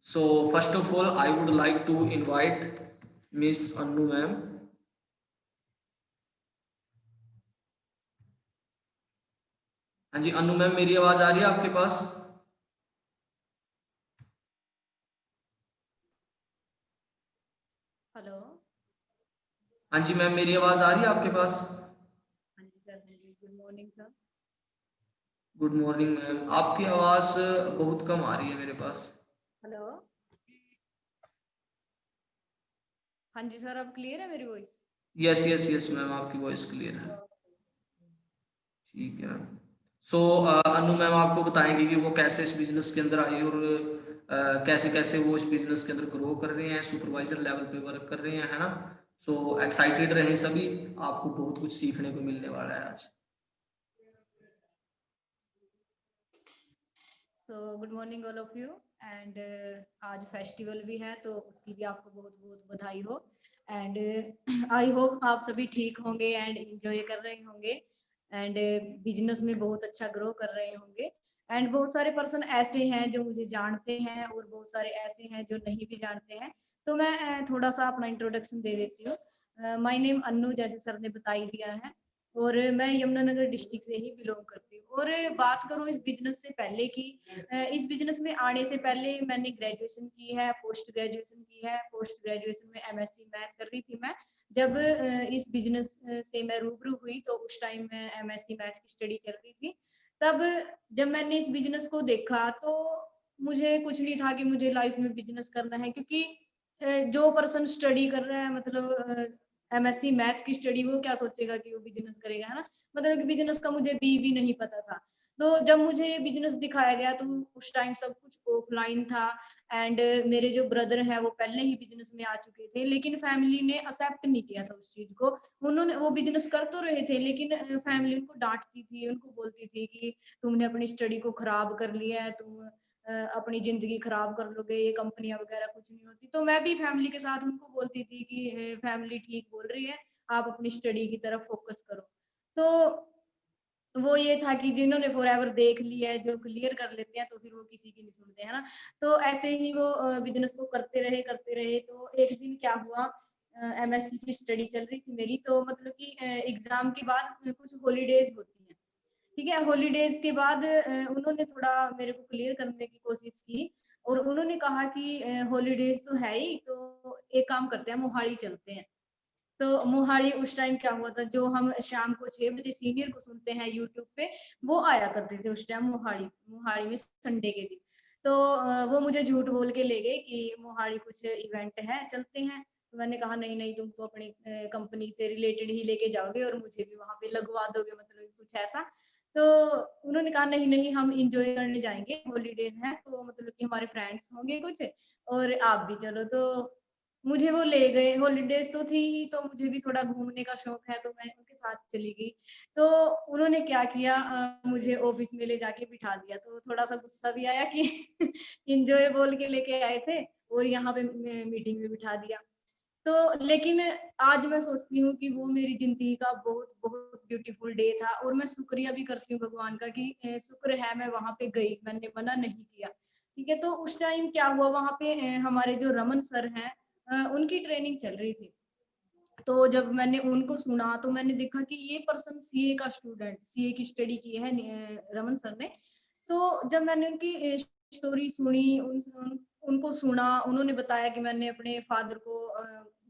so first of all I would like to invite miss Annu ma'am. हाँ जी अन्नू मैम, मेरी आवाज आ रही है आपके पास? हेलो। हाँ जी मैम, मेरी आवाज आ रही है आपके पास? हाँ जी सर, हाँ जी, good morning sir. Good morning ma'am, आपकी आवाज बहुत कम आ रही है मेरे पास। हेलो। हाँ जी सर, अब क्लियर है मेरी voice? Yes yes yes ma'am, आपकी वॉइस क्लियर है। ठीक है। सो अनु मैम आपको बताएंगे कि वो कैसे इस बिजनेस के अंदर आई, और कैसे कैसे वो इस बिजनेस के अंदर ग्रो कर रहे हैं, सुपरवाइजर लेवल पे वर्क कर रहे हैं, है ना? सो एक्साइटेड रहें सभी, आपको बहुत कुछ सीखने को मिलने वाला है आज। So good morning all of you. And आज फेस्टिवल भी है तो उसकी भी आपको बहुत बहुत बधाई हो। एंड आई होप आप सभी ठीक होंगे एंड इंजॉय कर रहे होंगे एंड बिजनेस में बहुत अच्छा ग्रो कर रहे होंगे। एंड बहुत सारे पर्सन ऐसे हैं जो मुझे जानते हैं और बहुत सारे ऐसे हैं जो नहीं भी जानते हैं। तो मैं थोड़ा सा अपना इंट्रोडक्शन दे देती हूँ। माय नेम अन्नू, जैसे सर ने बता ही दिया है, और मैं यमुनानगर डिस्ट्रिक्ट से ही बिलोंग करती हूँ। और बात करूँ इस बिजनेस से पहले की, इस बिजनेस में आने से पहले मैंने ग्रेजुएशन की है, पोस्ट ग्रेजुएशन की है। पोस्ट ग्रेजुएशन में एमएससी मैथ कर रही थी मैं। जब इस बिजनेस से मैं रूबरू हुई तो उस टाइम में एमएससी मैथ की स्टडी चल रही थी। तब जब मैंने इस बिजनेस को देखा तो मुझे कुछ नहीं था कि मुझे लाइफ में बिजनेस करना है, क्योंकि जो पर्सन स्टडी कर रहा है, मतलब एमएससी मैथ की स्टडी, वो क्या सोचेगा कि वो बिजनेस करेगा, है ना। मतलब कि बिजनेस का मुझे बी भी नहीं पता था। तो जब मुझे ये बिजनेस दिखाया गया तो उस टाइम सब कुछ ऑफलाइन था। एंड मेरे जो ब्रदर हैं वो पहले ही बिजनेस में आ चुके थे, लेकिन फैमिली ने एक्सेप्ट नहीं किया था उस चीज को। उन्होंने वो बिजनेस कर तो रहे थे, लेकिन फैमिली उनको डांटती थी, उनको बोलती थी कि तुमने अपनी स्टडी को खराब कर लिया है, तुम अपनी जिंदगी खराब कर लोगे, ये कंपनियां वगैरह कुछ नहीं होती। तो मैं भी फैमिली के साथ उनको बोलती थी कि फैमिली ठीक बोल रही है, आप अपनी स्टडी की तरफ फोकस करो। तो वो ये था कि जिन्होंने फॉरएवर देख लिया है, जो क्लियर कर लेते हैं, तो फिर वो किसी की नहीं सुनते, है ना। तो ऐसे ही वो बिजनेस को करते रहे। तो एक दिन क्या हुआ, एमएससी की स्टडी चल रही थी मेरी, तो मतलब कि एग्जाम के बाद कुछ हॉलीडेज होती हैं, ठीक है। हॉलीडेज के बाद उन्होंने थोड़ा मेरे को क्लियर करने की कोशिश की, और उन्होंने कहा कि हॉलीडेज तो है ही, तो एक काम करते हैं, मोहाली चलते हैं। तो मोहाली उस टाइम क्या हुआ था, जो हम शाम को 6 बजे सीनियर को सुनते हैं यूट्यूब पे, वो आया करते थे उस टाइम मोहाली। मोहाली में संडे के दिन। तो वो मुझे झूठ बोल के ले गए कि मोहाली कुछ इवेंट है, चलते हैं। तो मैंने कहा नहीं नहीं, तुम तो अपनी कंपनी से रिलेटेड ही लेके जाओगे और मुझे भी वहां पे लगवा दोगे, मतलब कुछ ऐसा। तो उन्होंने कहा नहीं नहीं, हम इंजॉय करने जाएंगे, हॉलीडेज हैं, तो मतलब कि हमारे फ्रेंड्स होंगे कुछ, और आप भी चलो। तो मुझे वो ले गए, हॉलीडेज तो थी ही, तो मुझे भी थोड़ा घूमने का शौक है, तो मैं उनके साथ चली गई। तो उन्होंने क्या किया, मुझे ऑफिस में ले जाके बिठा दिया। तो थोड़ा सा गुस्सा भी आया कि इंजॉय बोल के लेके आए थे और यहाँ पे मीटिंग में बिठा दिया। तो लेकिन आज मैं सोचती हूँ कि वो मेरी जिंदगी का बहुत बहुत ब्यूटीफुल डे था, और मैं शुक्रिया भी करती हूँ भगवान का कि शुक्र है मैं वहां पे गई, मैंने मना नहीं किया। ठीक है। तो उस टाइम क्या हुआ वहां पे, हमारे जो रमन सर हैं, उनकी ट्रेनिंग चल रही थी। तो जब मैंने उनको सुना, तो मैंने देखा कि ये पर्सन सीए का स्टूडेंट, सीए की स्टडी की है रमन सर ने। तो जब मैंने उनकी स्टोरी सुनी, उनको सुना, उन्होंने बताया कि मैंने अपने फादर को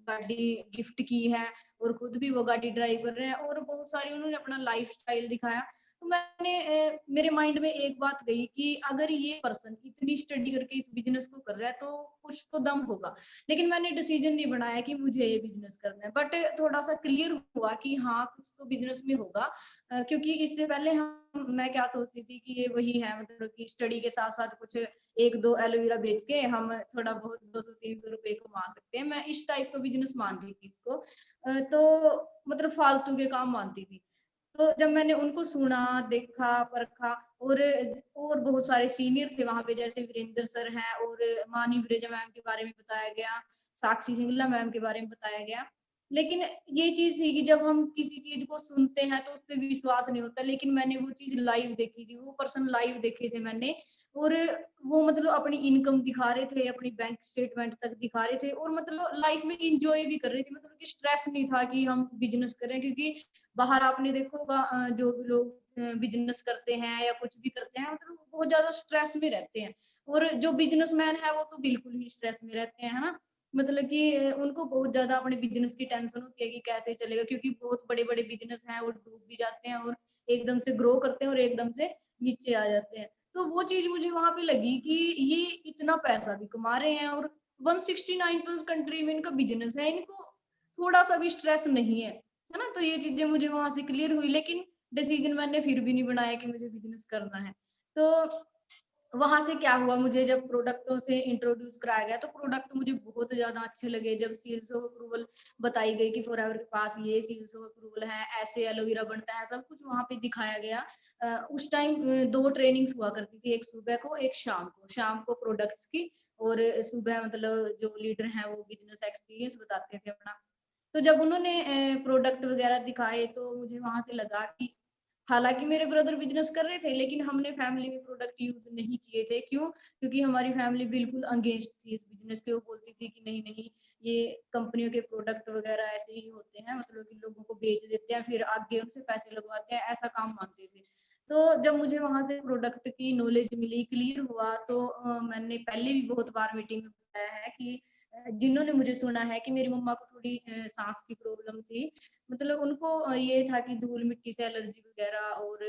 गाड़ी गिफ्ट की है, और खुद भी वो गाड़ी ड्राइव कर रहे हैं, और बहुत सारी उन्होंने अपना लाइफ स्टाइल दिखाया। तो मैंने मेरे माइंड में एक बात गई कि अगर ये पर्सन इतनी स्टडी करके इस बिजनेस को कर रहा है, तो कुछ तो दम होगा। लेकिन मैंने डिसीजन नहीं बनाया कि मुझे ये बिजनेस करना है, बट थोड़ा सा क्लियर हुआ कि हाँ कुछ तो बिजनेस में होगा। क्योंकि इससे पहले हम मैं क्या सोचती थी कि ये वही है, मतलब कि स्टडी के साथ साथ कुछ एक दो एलोवेरा बेच के हम थोड़ा बहुत 200-300 रुपए कमा सकते हैं, मैं इस टाइप का बिजनेस मानती थी इसको। तो मतलब फालतू के काम मानती थी। तो जब मैंने उनको सुना, देखा, परखा, और बहुत सारे सीनियर थे वहां पे, जैसे वीरेंद्र सर हैं, और मानी विरजा मैम के बारे में बताया गया, साक्षी सिंगला मैम के बारे में बताया गया। लेकिन ये चीज थी कि जब हम किसी चीज को सुनते हैं तो उस पर विश्वास नहीं होता, लेकिन मैंने वो चीज लाइव देखी थी, वो पर्सन लाइव देखे थे मैंने। और वो मतलब अपनी इनकम दिखा रहे थे, अपनी बैंक स्टेटमेंट तक दिखा रहे थे, और मतलब लाइफ में इंजॉय भी कर रहे थे, मतलब कि स्ट्रेस नहीं था कि हम बिजनेस करें। क्योंकि बाहर आपने देखा होगा, जो भी लोग बिजनेस करते हैं या कुछ भी करते हैं, मतलब बहुत ज्यादा स्ट्रेस में रहते हैं। और जो बिजनेसमैन है वो तो बिल्कुल ही स्ट्रेस में रहते हैं, है ना। मतलब कि उनको बहुत ज्यादा अपने बिजनेस की टेंशन होती है कि कैसे चलेगा, क्योंकि बहुत बड़े बड़े बिजनेस हैं वो डूब भी जाते हैं, और एकदम से ग्रो करते हैं और एकदम से नीचे आ जाते हैं। तो वो चीज मुझे वहां पे लगी कि ये इतना पैसा भी कमा रहे हैं, और 169 प्लस कंट्री में इनका बिजनेस है, इनको थोड़ा सा भी स्ट्रेस नहीं है ना। तो ये चीजें मुझे वहां से क्लियर हुई, लेकिन डिसीजन मैंने फिर भी नहीं बनाया कि मुझे बिजनेस करना है। तो वहां से क्या हुआ, मुझे जब प्रोडक्टों से इंट्रोड्यूस कराया गया, तो प्रोडक्ट मुझे बहुत ज्यादा अच्छे लगे। जब सील्स ऑफ अप्रूवल बताई गई कि फॉरएवर के पास ये सील्स ऑफ अप्रूवल है, ऐसे एलोवेरा बनता है, सब कुछ वहां पे दिखाया गया। उस टाइम दो ट्रेनिंग्स हुआ करती थी, एक सुबह को एक शाम को प्रोडक्ट्स की, और सुबह मतलब जो लीडर है वो बिजनेस एक्सपीरियंस बताते थे अपना। तो जब उन्होंने प्रोडक्ट वगैरह दिखाए, तो मुझे वहां से लगा कि हालांकि मेरे ब्रदर बिजनेस कर रहे थे, लेकिन हमने फैमिली में प्रोडक्ट यूज नहीं किए थे। क्यों? क्योंकि हमारी फैमिली बिल्कुल अगेंस्ट थी इस बिजनेस के। वो बोलती थी कि नहीं नहीं, ये कंपनियों के प्रोडक्ट वगैरह ऐसे ही होते हैं, मतलब कि लोगों को बेच देते हैं, फिर आगे उनसे पैसे लगवाते हैं, ऐसा काम मानते थे। तो जब मुझे वहां से प्रोडक्ट की नॉलेज मिली, क्लियर हुआ, तो मैंने पहले भी बहुत बार मीटिंग में बताया है कि जिन्होंने मुझे सुना है कि मेरी मम्मा को थोड़ी सांस की प्रॉब्लम थी, मतलब उनको ये था कि धूल मिट्टी से एलर्जी वगैरह, और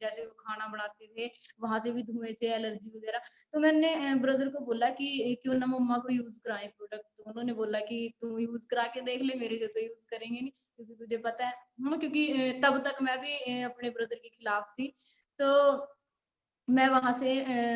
जैसे वो खाना बनाते थे वहां से भी धुएं से एलर्जी वगैरह। तो मैंने ब्रदर को बोला कि क्यों ना मम्मा को यूज कराएं प्रोडक्ट। तो उन्होंने बोला कि तू यूज करा के देख ले, मेरे से तो यूज करेंगे नहीं, क्योंकि तुझे पता है ना, क्योंकि तब तक मैं भी अपने ब्रदर के खिलाफ थी। तो मैं वहाँ से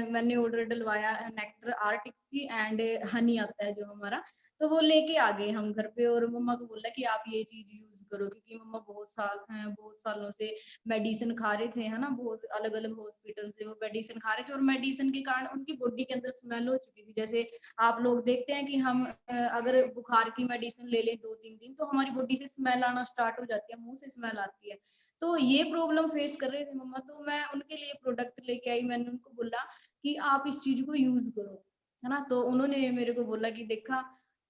मैंने ऑर्डर डलवाया, नेक्टर आर्टिक्सी एंड हनी आता है जो हमारा, तो वो लेके आ गए हम घर पे, और मम्मा को बोला कि आप ये चीज यूज करो, क्योंकि मम्मा बहुत सालों से मेडिसिन खा रहे थे, है ना, बहुत अलग अलग हॉस्पिटल से वो मेडिसिन खा रहे थे, और मेडिसिन के कारण उनकी बॉडी के अंदर स्मेल हो चुकी थी। जैसे आप लोग देखते हैं कि हम अगर बुखार की मेडिसिन ले लें 2-3 दिन, तो हमारी बॉडी से स्मेल आना स्टार्ट हो जाती है, मुंह से स्मेल आती है। तो ये प्रॉब्लम फेस कर रहे थे मम्मा, तो मैं उनके लिए प्रोडक्ट लेके आई। मैंने उनको बोला कि आप इस चीज को यूज करो, है ना। तो उन्होंने मेरे को बोला कि देखा,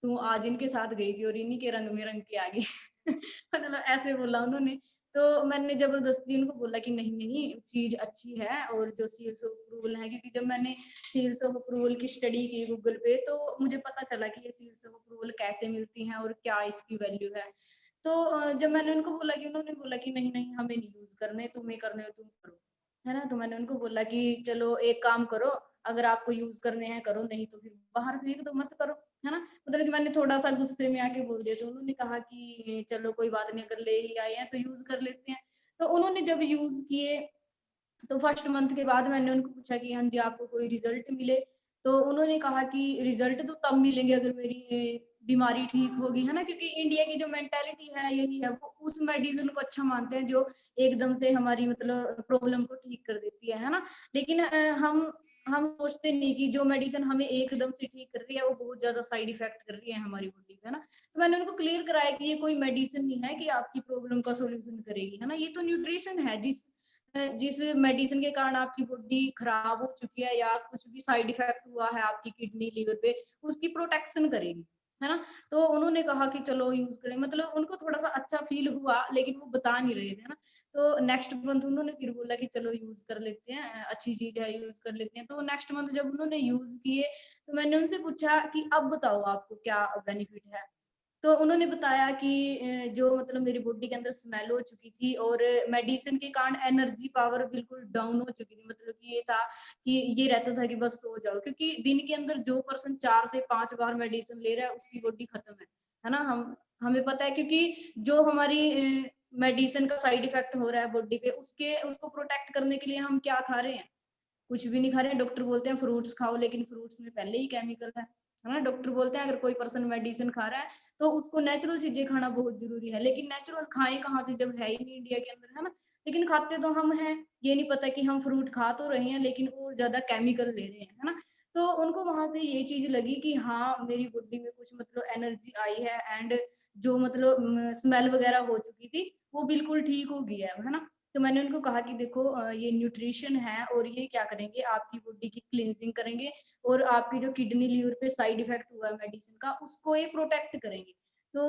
तू आज इनके साथ गई थी और इन्हीं के रंग में रंग के आ गई। मतलब ऐसे बोला उन्होंने। तो मैंने जबरदस्ती उनको बोला कि नहीं नहीं, चीज अच्छी है, और जो सील्स ऑफ अप्रूवल है, क्योंकि जब मैंने सील्स ऑफ अप्रूवल की स्टडी की गूगल पे, तो मुझे पता चला कि ये सील्स ऑफ अप्रूवल कैसे मिलती हैं और क्या इसकी वैल्यू है। तो जब मैंने उनको बोला कि, उन्होंने बोला कि नहीं नहीं, हमें नहीं यूज करने, तुम्हें करने हो तुम करो, है ना। तो मैंने उनको बोला कि चलो एक काम करो, अगर आपको यूज करने हैं करो, नहीं तो फिर बाहर फेंक दो, मत करो, है ना। मतलब कि मैंने थोड़ा सा गुस्से में आके बोल दिया। तो उन्होंने कहा कि चलो कोई बात नहीं, अगर ले ही आए हैं तो यूज कर लेते हैं। तो उन्होंने जब यूज किए, तो फर्स्ट मंथ के बाद मैंने उनको पूछा कि हाँ जी, आपको कोई रिजल्ट मिले? तो उन्होंने कहा कि रिजल्ट तो तब मिलेंगे अगर मेरी बीमारी ठीक होगी, है ना, क्योंकि इंडिया की जो मेंटेलिटी है यही है, वो उस मेडिसिन को अच्छा मानते हैं जो एकदम से हमारी मतलब प्रॉब्लम को ठीक कर देती है ना। लेकिन हम सोचते नहीं कि जो मेडिसिन हमें एकदम से ठीक कर रही है, वो बहुत ज्यादा साइड इफेक्ट कर रही है हमारी बॉडी पे, है ना। तो मैंने उनको क्लियर कराया कि ये कोई मेडिसिन नहीं है कि आपकी प्रॉब्लम का सोल्यूशन करेगी, है ना। ये तो न्यूट्रिशन है, जिस मेडिसिन के कारण आपकी बॉडी खराब हो चुकी है, या कुछ भी साइड इफेक्ट हुआ है आपकी किडनी लीवर पे, उसकी प्रोटेक्शन करेगी, है ना। तो उन्होंने कहा कि चलो यूज करें, मतलब उनको थोड़ा सा अच्छा फील हुआ, लेकिन वो बता नहीं रहे थे ना। तो नेक्स्ट मंथ उन्होंने फिर बोला कि चलो यूज कर लेते हैं, अच्छी चीज है, यूज कर लेते हैं। तो नेक्स्ट मंथ जब उन्होंने यूज किए, तो मैंने उनसे पूछा कि अब बताओ आपको क्या बेनिफिट है। तो उन्होंने बताया कि जो मतलब मेरी बॉडी के अंदर स्मेल हो चुकी थी, और मेडिसिन के कारण एनर्जी पावर बिल्कुल डाउन हो चुकी थी। मतलब कि ये था कि ये रहता था कि बस सो जाओ, क्योंकि दिन के अंदर जो पर्सन 4 से 5 बार मेडिसिन ले रहा है, उसकी बॉडी खत्म है ना। हम हमें पता है, क्योंकि जो हमारी मेडिसिन का साइड इफेक्ट हो रहा है बॉडी पे, उसके उसको प्रोटेक्ट करने के लिए हम क्या खा रहे हैं? कुछ भी नहीं खा रहे हैं। डॉक्टर बोलते हैं फ्रूट्स खाओ, लेकिन फ्रूट्स में पहले ही केमिकल है ना। डॉक्टर बोलते हैं अगर कोई पर्सन मेडिसिन खा रहा है, तो उसको नेचुरल चीजें खाना बहुत जरूरी है, लेकिन नेचुरल खाएं कहाँ से जब है ही नहीं इंडिया के अंदर, है ना। लेकिन खाते तो हम हैं, ये नहीं पता कि हम फ्रूट खा तो रहे हैं, लेकिन और ज्यादा केमिकल ले रहे हैं, है ना। तो उनको वहां से ये चीज लगी कि हाँ, मेरी बॉडी में कुछ मतलब एनर्जी आई है, एंड जो मतलब स्मेल वगैरह हो चुकी थी, वो बिल्कुल ठीक हो गई है ना। तो मैंने उनको कहा कि देखो, ये न्यूट्रिशन है, और ये क्या करेंगे, आपकी बॉडी की क्लींजिंग करेंगे, और आपकी जो किडनी लीवर पे साइड इफेक्ट हुआ है मेडिसिन का, उसको ये प्रोटेक्ट करेंगे। तो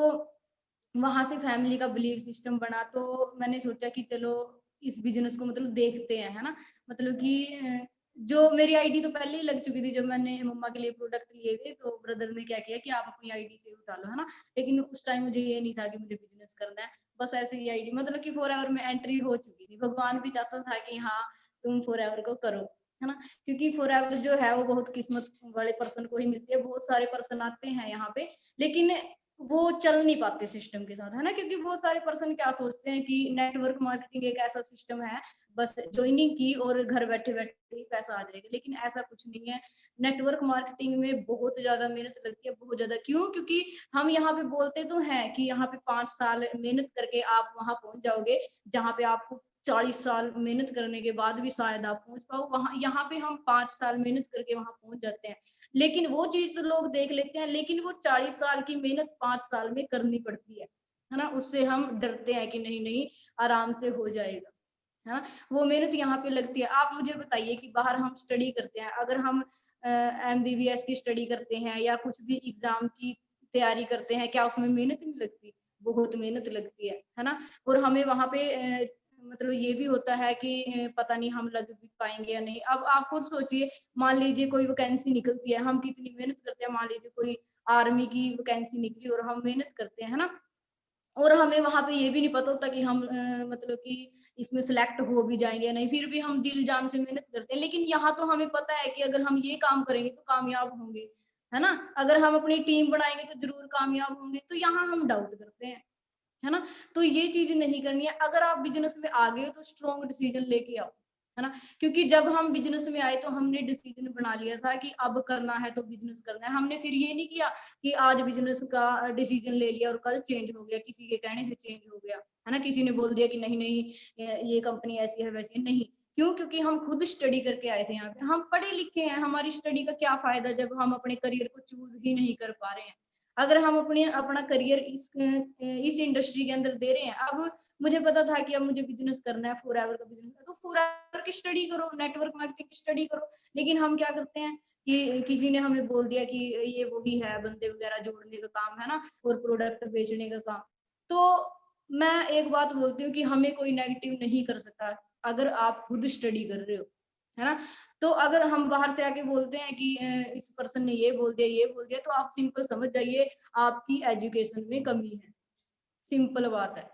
वहां से फैमिली का बिलीव सिस्टम बना। तो मैंने सोचा कि चलो इस बिजनेस को मतलब देखते हैं, है ना। मतलब कि जो मेरी आईडी तो पहले ही लग चुकी थी, जब मैंने मम्मा के लिए प्रोडक्ट लिए थे, तो ब्रदर ने क्या किया कि आप अपनी आईडी से उठा लो, है ना। लेकिन उस टाइम मुझे ये नहीं था कि मुझे बिजनेस करना है, बस ऐसे ही आईडी, मतलब कि फॉर एवर में एंट्री हो चुकी थी। भगवान भी चाहता था कि हाँ, तुम फॉर एवर को करो, है ना। क्योंकि फॉर एवर जो है वो बहुत किस्मत वाले पर्सन को ही मिलती है। बहुत सारे पर्सन आते हैं यहाँ पे, लेकिन वो चल नहीं पाते सिस्टम के साथ, है ना। क्योंकि बहुत सारे पर्सन क्या सोचते हैं कि नेटवर्क मार्केटिंग एक ऐसा सिस्टम है, बस ज्वाइनिंग की और घर बैठे बैठे ही पैसा आ जाएगा, लेकिन ऐसा कुछ नहीं है। नेटवर्क मार्केटिंग में बहुत ज्यादा मेहनत लगती है, बहुत ज्यादा। क्यों? क्योंकि हम यहाँ पे बोलते तो हैं कि यहाँ पे 5 साल मेहनत करके आप वहां पहुंच जाओगे, जहाँ पे आपको 40 साल मेहनत करने के बाद भी शायद आप पहुंच पाओ, वहां यहाँ पे हम 5 साल मेहनत करके वहां पहुंच जाते हैं। लेकिन वो चीज तो लोग देख लेते हैं, लेकिन वो 40 साल की मेहनत 5 साल में करनी पड़ती है ना। उससे हम डरते हैं कि नहीं नहीं, आराम से हो जाएगा, है ना। वो मेहनत यहाँ पे लगती है। आप मुझे बताइए कि बाहर हम स्टडी करते हैं, अगर हम एमबीबीएस की स्टडी करते हैं या कुछ भी एग्जाम की तैयारी करते हैं, क्या उसमें मेहनत नहीं लगती? बहुत मेहनत लगती है ना। और हमें वहां पे मतलब ये भी होता है कि पता नहीं हम लग भी पाएंगे या नहीं। अब आप खुद सोचिए, मान लीजिए कोई वैकेंसी निकलती है, हम कितनी मेहनत करते हैं, मान लीजिए कोई आर्मी की वैकेंसी निकली और हम मेहनत करते हैं, है ना? और हमें वहाँ पे ये भी नहीं पता होता कि हम मतलब कि इसमें सिलेक्ट हो भी जाएँगे या नहीं, फिर भी हम दिल जान से मेहनत करते हैं। लेकिन यहाँ तो हमें पता है कि अगर हम ये काम करेंगे तो कामयाब होंगे, है ना? अगर हम अपनी टीम बनाएँगे तो ज़रूर कामयाब होंगे, तो यहाँ हम डाउट करते हैं, है ना? तो ये चीज़ नहीं करनी है। अगर आप बिज़नेस में आ गए हो तो स्ट्रॉन्ग डिसीज़न लेके आओ, है ना? क्योंकि जब हम बिज़नेस में आए तो हमने डिसीज़न बना लिया था कि अब करना है तो बिज़नेस करना है। हमने फिर ये नहीं किया कि आज बिज़नेस का डिसीज़न ले लिया और कल चेंज हो गया, किसी के कहने से चेंज हो गया, है ना? किसी ने बोल दिया कि नहीं-नहीं ये कंपनी ऐसी है, वैसी है, नहीं। क्यों? क्योंकि हम खुद स्टडी करके आए थे यहाँ पे। हम पढ़े लिखे हैं, हमारी स्टडी का क्या फ़ायदा जब हम अपने करियर को चूज़ ही नहीं कर पा रहे हैं। अगर हम अपना करियर इस इंडस्ट्री के अंदर दे रहे हैं, अब मुझे पता था कि अब मुझे बिज़नेस करना है, फॉरएवर का बिज़नेस है, तो फॉरएवर की स्टडी करो, नेटवर्क मार्केटिंग की स्टडी करो। लेकिन हम क्या करते हैं कि किसी ने हमें बोल दिया कि ये वही है, बंदे वगैरह जोड़ने का काम, है ना? और प्रोडक्ट बेचने का काम। तो मैं एक बात बोलती हूँ कि हमें कोई नेगेटिव नहीं कर सकता, अगर आप खुद स्टडी कर रहे हो, है ना? तो अगर हम बाहर से आके बोलते हैं कि इस पर्सन ने ये बोल दिया, तो आप सिंपल समझ जाइए आपकी एजुकेशन में कमी है। सिंपल बात है,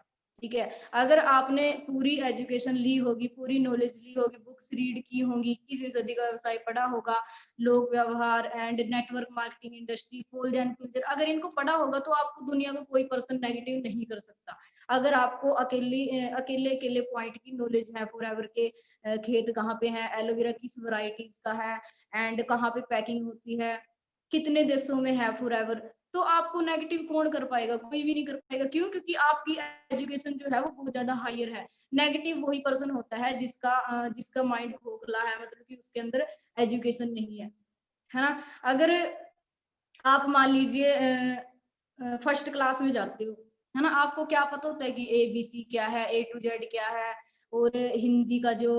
ठीक है? अगर आपने पूरी एजुकेशन ली होगी, पूरी नॉलेज ली होगी, बुक्स रीड की होंगी, 21वीं सदी का व्यवसाय पढ़ा होगा, लोक व्यवहार and network marketing industry, polls and culture, अगर इनको पढ़ा होगा तो आपको दुनिया का कोई पर्सन नेगेटिव नहीं कर सकता। अगर आपको अकेले-अकेले पॉइंट की नॉलेज है, फॉरएवर के खेत कहाँ पे हैं, एलोवेरा किस वैराइटीज़ का है एंड कहाँ पे पैकिंग होती है, कितने देशों में है फॉरएवर, तो आपको नेगेटिव कौन कर पाएगा? कोई भी नहीं कर पाएगा। क्यों? क्योंकि आपकी एजुकेशन जो है वो बहुत ज़्यादा हायर है। नेगेटिव वही पर्सन होता है जिसका माइंड खोखला है, मतलब कि उसके अंदर एजुकेशन नहीं है ना? अगर आप मान लीजिए फर्स्ट क्लास में जाते हो, है ना? आपको क्या पता होता है कि एबीसी क्या है, ए टू जेड क्या है और हिंदी का जो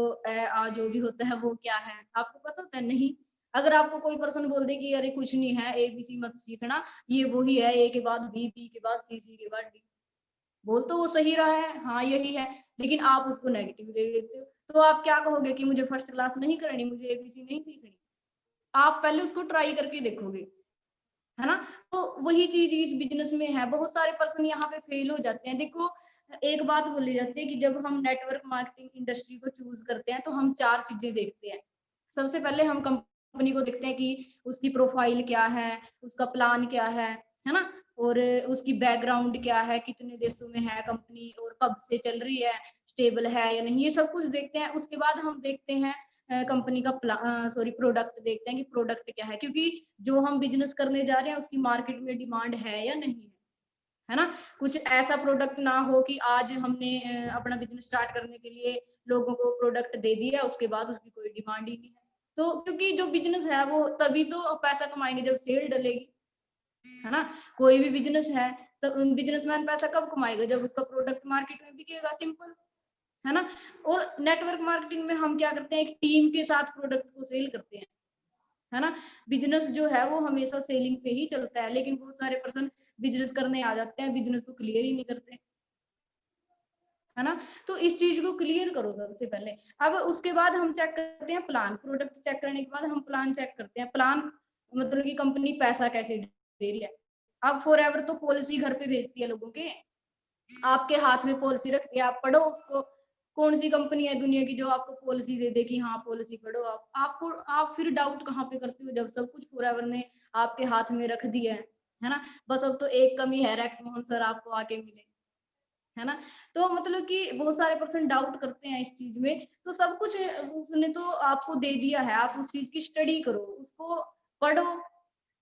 जो भी होता है वो क्या है? आपको पता होता है? नहीं। अगर आपको कोई पर्सन बोल दे कि अरे कुछ नहीं है, एबीसी मत सीखना, ये वही है, ए के बाद बी के बाद सी के बाद डी। बोल तो वो सही रहा है, हाँ यही है, लेकिन आप उसको नेगेटिव ले लेते हो। तो आप क्या कहोगे कि मुझे फर्स्ट क्लास नहीं करनी, मुझे एबीसी नहीं सीखनी? आप पहले उसको ट्राई करके देखोगे। है ना? तो वही चीज़ इस बिज़नेस में है, बहुत सारे पर्सन यहाँ पे फेल हो जाते हैं। देखो, एक बात बोली जाती है कि जब हम नेटवर्क मार्केटिंग इंडस्ट्री को चूज़ करते हैं, तो हम 4 चीज़ें देखते हैं। सबसे पहले हम कंपनी को देखते हैं कि उसकी प्रोफाइल क्या है, उसका प्लान क्या है ना? और उसकी बैकग्राउंड क्या है, कितने देशों में है कंपनी और कब से चल रही है, स्टेबल है या नहीं, ये सब कुछ देखते हैं। उसके बाद हम देखते हैं कंपनी का प्रोडक्ट देखते हैं कि प्रोडक्ट क्या है, क्योंकि जो हम बिज़नेस करने जा रहे हैं उसकी मार्केट में डिमांड है या नहीं है ना? कुछ ऐसा प्रोडक्ट ना हो कि आज हमने अपना बिज़नेस स्टार्ट करने के लिए लोगों को प्रोडक्ट दे दिया, उसके बाद उसकी कोई डिमांड ही नहीं है। तो क्योंकि जो बिज़नेस है वो तभी तो पैसा कमाएँगे जब सेल डलेगी, है ना? कोई भी बिज़नेस है तो बिज़नेसमैन पैसा कब कमाएगा? जब उसका प्रोडक्ट मार्केट में बिकेगा, सिंपल, है ना? और नेटवर्क मार्केटिंग में हम क्या करते हैं, एक टीम के साथ प्रोडक्ट को सेल करते हैं। है ना? बिज़नेस जो है वो हमेशा सेलिंग पे ही चलता है, लेकिन बहुत सारे पर्सन बिज़नेस करने आ जाते हैं, बिज़नेस को क्लियर ही नहीं करते, है ना? तो इस चीज़ को क्लियर करो सबसे पहले। अब उसके बाद हम चेक करते हैं प्लान, प्रोडक्ट चेक करने के बाद हम प्लान चेक करते हैं। प्लान मतलब कि कंपनी पैसा कैसे दे रही है। अब फॉरएवर तो पॉलिसी घर पे भेजती है लोगों के, आपके हाथ में पॉलिसी रखती है, आप पढ़ो उसको। कौन-सी कंपनी है दुनिया की जो आपको पॉलिसी दे दे कि हाँ, पॉलिसी पढ़ो आप। आप फिर डाउट कहाँ पे करते हो जब सब कुछ फॉरएवर ने आपके हाथ में रख दिया है ना? बस अब तो एक कमी है, रेक्स मोहन सर आपको आके मिले, है ना? तो मतलब कि बहुत सारे पर्सन डाउट करते हैं इस चीज़ में, तो सब कुछ उसने तो आपको दे दिया है, आप उस चीज़ की स्टडी करो, उसको पढ़ो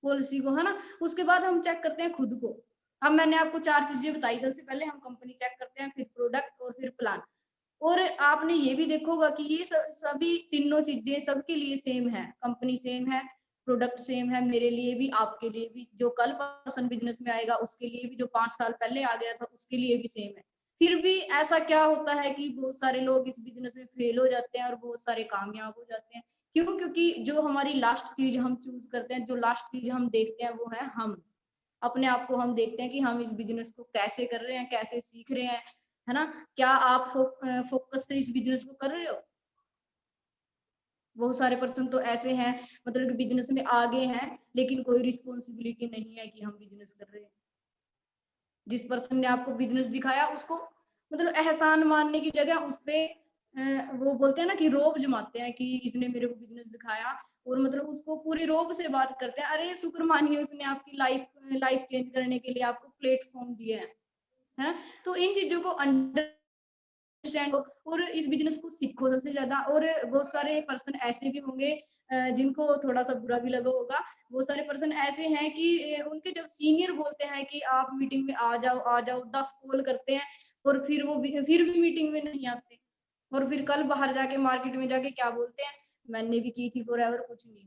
पॉलिसी को, है ना? उसके बाद हम चेक करते हैं खुद को। अब मैंने आपको 4 चीज़ें बताई, सबसे पहले हम कंपनी चेक करते हैं, फिर प्रोडक्ट और फिर प्लान। और आपने ये भी देखा होगा कि ये सभी तीनों चीज़ें सबके लिए सेम है, कंपनी सेम है, प्रोडक्ट सेम है, मेरे लिए भी, आपके लिए भी, जो कल पर्सन बिज़नेस में आएगा उसके लिए भी, जो 5 साल पहले आ गया था उसके लिए भी सेम है। फिर भी ऐसा क्या होता है कि बहुत सारे लोग इस बिज़नेस में फेल हो जाते हैं और बहुत सारे कामयाब हो जाते हैं। क्यों? क्योंकि जो हमारी लास्ट चीज़ हम चूज़ करते हैं, जो लास्ट चीज़ हम देखते हैं वो है हम। अपने आप को हम देखते हैं कि हम इस बिज़नेस को कैसे कर रहे हैं, कैसे सीख रहे हैं, है ना? क्या आप फ़ोकस से इस बिज़नेस को कर रहे हो? बहुत सारे पर्सन तो ऐसे हैं मतलब कि बिजनेस में आगे हैं लेकिन कोई रिस्पॉन्सिबिलिटी नहीं है कि हम बिजनेस कर रहे हैं। जिस पर्सन ने आपको बिजनेस दिखाया उसको मतलब एहसान मानने की जगह उस पे वो बोलते हैं ना कि रोब जमाते हैं कि इसने मेरे को बिजनेस दिखाया, और मतलब उसको पूरी रोब से बात करते हैं। अरे शुक्र मानिए उसने आपकी लाइफ लाइफ चेंज करने के लिए आपको प्लेटफॉर्म दिया है ना? तो इन चीजों को अंडरस्टैंड और इस बिजनेस को सीखो सबसे ज्यादा। और बहुत सारे पर्सन ऐसे भी होंगे जिनको थोड़ा सा बुरा भी लगा होगा। बहुत सारे पर्सन ऐसे हैं कि उनके जब सीनियर बोलते हैं कि आप मीटिंग में आ जाओ 10 कॉल करते हैं और फिर भी मीटिंग में नहीं आते, और फिर कल बाहर जाके मार्केट में जाके क्या बोलते हैं, मैंने भी की थी फॉरएवर कुछ नहीं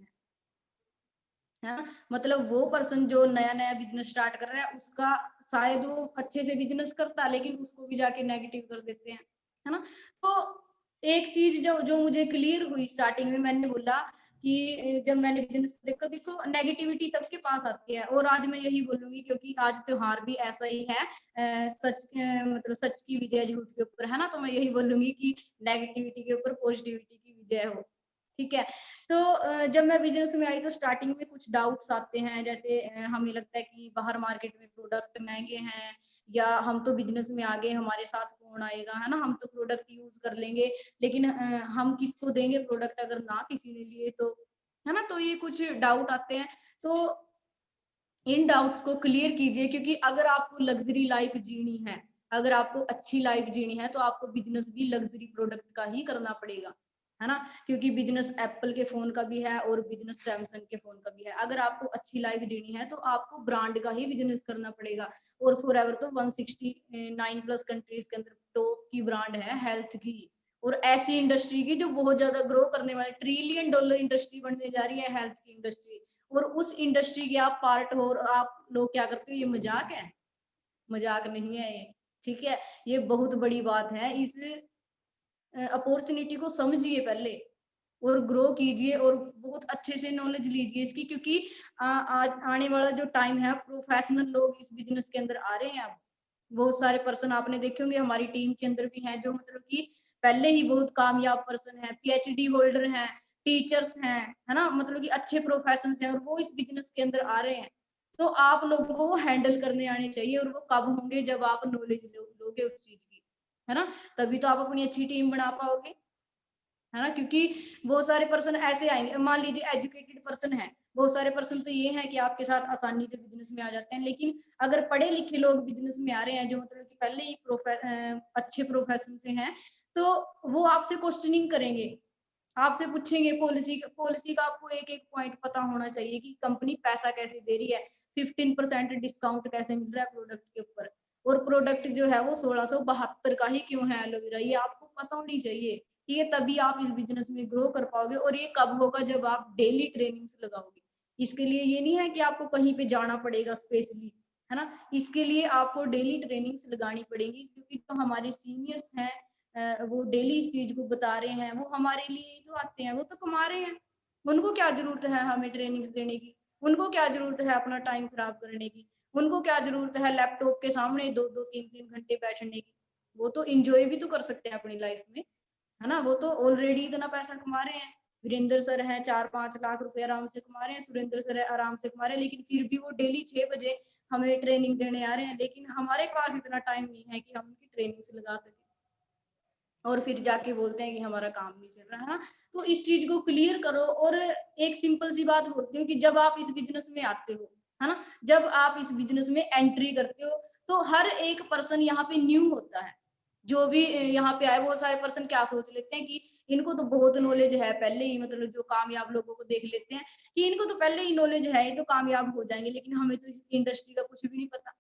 है ना? मतलब वो पर्सन जो नया नया बिजनेस स्टार्ट कर रहा है उसका शायद वो अच्छे से बिजनेस करता लेकिन उसको भी जाके नेगेटिव कर देते हैं, है ना? तो एक चीज जो जो मुझे क्लियर हुई स्टार्टिंग में, मैंने बोला कि जब मैंने बिजनेस देखो देखो नेगेटिविटी सबके पास आती है, और आज मैं यही बोलूंगी क्योंकि आज त्योहार भी ऐसा ही है, मतलब सच की विजय झूठ के ऊपर, है ना? तो मैं यही बोलूंगी कि नेगेटिविटी के ऊपर पॉजिटिविटी की विजय हो। ठीक है। तो जब मैं बिजनेस में आई तो स्टार्टिंग में कुछ डाउट्स आते हैं, जैसे हमें लगता है कि बाहर मार्केट में प्रोडक्ट महंगे हैं, या हम तो बिजनेस में आ गए हमारे साथ कौन आएगा, है ना? हम तो प्रोडक्ट यूज कर लेंगे लेकिन हम किसको देंगे प्रोडक्ट अगर ना किसी ने लिए तो, है ना? तो ये कुछ डाउट आते हैं। तो इन डाउट्स को क्लियर कीजिए, क्योंकि अगर आपको लग्जरी लाइफ जीनी है, अगर आपको अच्छी लाइफ जीनी है तो आपको बिजनेस भी लग्जरी प्रोडक्ट का ही करना पड़ेगा, है ना? क्योंकि बिजनेस एप्पल के फोन का भी है और बिजनेस सैमसंग के फोन का भी है। अगर आपको अच्छी लाइफ जीनी है तो आपको ब्रांड का ही बिजनेस करना पड़ेगा। और फॉरएवर तो 169 प्लस कंट्रीज के अंदर टॉप की ब्रांड है हेल्थ की, और ऐसी इंडस्ट्री की जो बहुत ज्यादा ग्रो करने वाली $1 ट्रिलियन इंडस्ट्री बनने जा रही है हेल्थ की इंडस्ट्री, और उस इंडस्ट्री के आप पार्ट हो और आप लोग क्या करते हो, ये मजाक है? मजाक नहीं है ये, ठीक है? ये बहुत बड़ी बात है। इस अपॉर्चुनिटी को समझिए पहले और ग्रो कीजिए और बहुत अच्छे से नॉलेज लीजिए इसकी, क्योंकि आज आने वाला जो टाइम है प्रोफेशनल लोग इस बिजनेस के अंदर आ रहे हैं। अब बहुत सारे पर्सन आपने देखे होंगे हमारी टीम के अंदर भी हैं जो मतलब कि पहले ही बहुत कामयाब पर्सन है, पीएचडी होल्डर हैं, टीचर्स हैं, है ना? मतलब कि अच्छे प्रोफेशन हैं और वो इस बिजनेस के अंदर आ रहे हैं। तो आप लोगों को वो हैंडल करने आने चाहिए, और वो कब होंगे, जब आप नॉलेज लोगे उस चीज की, है ना? तभी तो आप अपनी अच्छी टीम बना पाओगे, है ना? क्योंकि बहुत सारे पर्सन ऐसे आएंगे, मान लीजिए एजुकेटेड पर्सन है, बहुत सारे पर्सन तो ये है कि आपके साथ आसानी से बिजनेस में आ जाते हैं, लेकिन अगर पढ़े लिखे लोग बिजनेस में आ रहे हैं जो मतलब कि पहले ही अच्छे प्रोफेशन से हैं, तो वो आपसे क्वेश्चनिंग करेंगे, आपसे पूछेंगे पॉलिसी पॉलिसी का आपको एक एक पॉइंट पता होना चाहिए कि कंपनी पैसा कैसे दे रही है, 15% डिस्काउंट कैसे मिल रहा है प्रोडक्ट के ऊपर, और प्रोडक्ट जो है वो 1672 का ही क्यों है एलोवेरा, ये आपको पता होनी चाहिए। ये तभी आप इस बिजनेस में ग्रो कर पाओगे, और ये कब होगा, जब आप डेली ट्रेनिंग्स लगाओगे। इसके लिए ये नहीं है कि आपको कहीं पे जाना पड़ेगा स्पेशली, है ना? इसके लिए आपको डेली ट्रेनिंग्स लगानी पड़ेगी, क्योंकि जो हमारे सीनियर्स हैं वो डेली इस चीज को बता रहे हैं, वो हमारे लिए जो आते हैं वो तो कमा रहे हैं। उनको क्या जरूरत है हमें ट्रेनिंग्स देने की? उनको क्या जरूरत है अपना टाइम खराब करने की? उनको क्या जरूरत है लैपटॉप के सामने 2-2 3-3 घंटे बैठने की? वो तो इंजॉय भी तो कर सकते हैं अपनी लाइफ में, है ना? वो तो ऑलरेडी इतना पैसा कमा रहे हैं। वीरेंद्र सर हैं 4-5 लाख रुपए आराम से कमा रहे हैं, सुरेंद्र सर है आराम से कमा रहे हैं, लेकिन फिर भी वो डेली 6 बजे हमें ट्रेनिंग देने आ रहे हैं, लेकिन हमारे पास इतना टाइम नहीं है कि हम उनकी ट्रेनिंग्स लगा सकें, और फिर जाके बोलते हैं कि हमारा काम नहीं चल रहा है ना? तो इस चीज को क्लियर करो। और एक सिंपल सी बात बोलती हूँ कि जब आप इस बिजनेस में आते हो, है ना, जब आप इस बिजनेस में एंट्री करते हो, तो हर एक पर्सन यहाँ पे न्यू होता है। जो भी यहाँ पे आए, बहुत सारे पर्सन क्या सोच लेते हैं कि इनको तो बहुत नॉलेज है पहले ही, मतलब जो कामयाब लोगों को देख लेते हैं कि इनको तो पहले ही नॉलेज है, ये तो कामयाब हो जाएंगे, लेकिन हमें तो इस इंडस्ट्री का कुछ भी नहीं पता,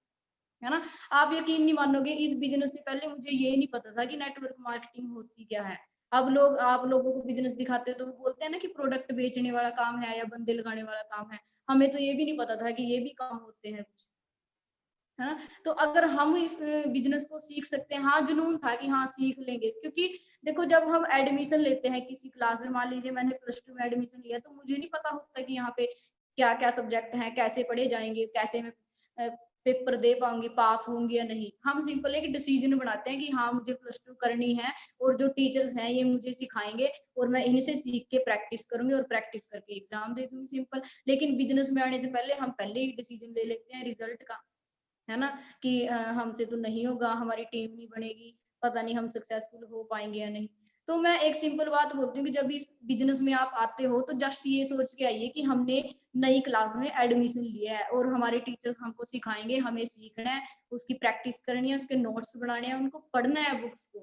है ना? आप यकीन नहीं मानोगे, इस बिजनेस से पहले मुझे ये नहीं पता था कि नेटवर्क मार्केटिंग होती क्या है। अब लोग आप लोगों को बिजनेस दिखाते हैं तो वो बोलते हैं ना कि प्रोडक्ट बेचने वाला काम है या बंदे लगाने वाला काम है। हमें तो ये भी नहीं पता था कि ये भी काम होते हैं कुछ, है ना? तो अगर हम इस बिजनेस को सीख सकते हैं, हाँ जुनून था कि हाँ सीख लेंगे, क्योंकि देखो जब हम एडमिशन लेते हैं किसी क्लास में, मान लीजिए मैंने +2 में एडमिशन लिया, तो मुझे नहीं पता होता कि यहाँ पे क्या क्या सब्जेक्ट हैं, कैसे पढ़े जाएंगे, कैसे मैं पेपर दे पाऊंगी, पास होंगी या नहीं। हम सिंपल एक डिसीजन बनाते हैं कि हाँ मुझे +2 करनी है और जो टीचर्स हैं ये मुझे सिखाएंगे और मैं इनसे सीख के प्रैक्टिस करूंगी और प्रैक्टिस करके एग्जाम दे दूंगी, सिंपल। लेकिन बिजनेस में आने से पहले हम पहले ही डिसीजन ले लेते हैं रिजल्ट का, है ना, कि हमसे तो नहीं होगा, हमारी टीम नहीं बनेगी, पता नहीं हम सक्सेसफुल हो पाएंगे या नहीं। तो मैं एक सिंपल बात बोलती हूँ कि जब इस बिजनेस में आप आते हो तो जस्ट ये सोच के आइए कि हमने नई क्लास में एडमिशन लिया है और हमारे टीचर्स हमको सिखाएंगे, हमें सीखना है, उसकी प्रैक्टिस करनी है, उसके नोट्स बनाने हैं, उनको पढ़ना है बुक्स को,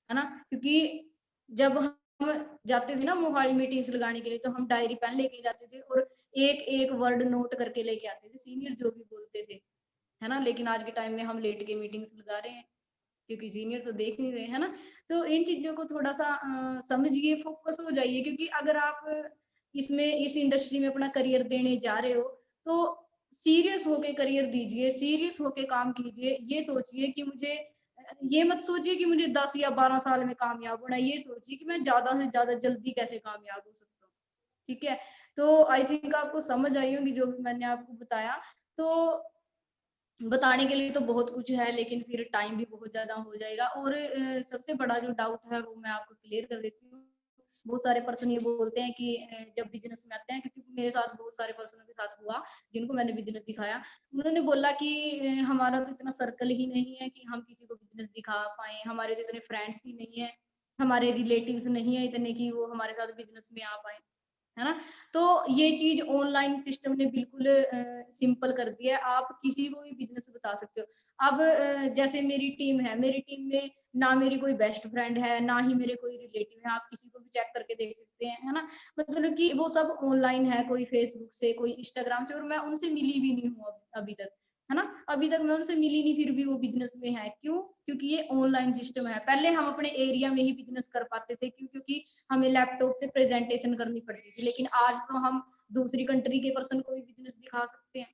है ना। क्योंकि जब हम जाते थे ना मोहाली मीटिंग्स लगाने के लिए, तो हम डायरी पेन लेके जाते थे और एक एक वर्ड नोट करके लेके आते थे, सीनियर जो भी बोलते थे, है ना। लेकिन आज के टाइम में हम लेट के मीटिंग्स लगा रहे हैं क्योंकि सीनियर तो देख नहीं रहे, है ना। तो इन चीजों को थोड़ा सा समझिए, फोकस हो जाइए, क्योंकि अगर आप इसमें इस इंडस्ट्री में अपना करियर देने जा रहे हो तो सीरियस होके करियर दीजिए, सीरियस होके काम कीजिए। ये सोचिए कि मुझे ये मत सोचिए कि मुझे 10 या 12 साल में कामयाब होना है, ये सोचिए कि मैं ज्यादा से ज्यादा जल्दी कैसे कामयाब हो सकता हूँ। ठीक है, तो आई थिंक आपको समझ आई होगी जो भी मैंने आपको बताया। तो बताने के लिए तो बहुत कुछ है, लेकिन फिर टाइम भी बहुत ज़्यादा हो जाएगा। और सबसे बड़ा जो डाउट है वो मैं आपको क्लियर कर देती हूँ। बहुत सारे पर्सन ये बोलते हैं कि जब बिज़नेस में आते हैं, क्योंकि मेरे साथ बहुत सारे पर्सनों के साथ हुआ जिनको मैंने बिज़नेस दिखाया। उन्होंने बोला कि हमारा तो इतना सर्कल ही नहीं है कि हम किसी को बिज़नेस दिखा पाएँ, हमारे तो इतने फ्रेंड्स ही नहीं है, हमारे रिलेटिव्स नहीं है इतने कि वो हमारे साथ बिज़नेस में आ पाएँ। है ना? तो ये चीज़ ऑनलाइन सिस्टम ने बिल्कुल सिंपल कर दिया है, आप किसी को भी बिज़नेस बता सकते हो। अब जैसे मेरी टीम है, मेरी टीम में ना मेरी कोई बेस्ट फ्रेंड है, ना ही मेरे कोई रिलेटिव है, आप किसी को भी चेक करके देख सकते हैं, है ना? मतलब कि वो सब ऑनलाइन है, कोई फेसबुक से, कोई इंस्टाग्राम से, और मैं उनसे मिली भी नहीं हूँ अभी तक, है ना? अभी तक मैं उनसे मिली नहीं, फिर भी वो बिज़नेस में है, क्यों? क्योंकि ये ऑनलाइन सिस्टम है। पहले हम अपने एरिया में ही बिज़नेस कर पाते थे, क्यों? क्योंकि हमें लैपटॉप से प्रेजेंटेशन करनी पड़ती थी, लेकिन आज तो हम दूसरी कंट्री के पर्सन को भी बिजनेस दिखा सकते हैं,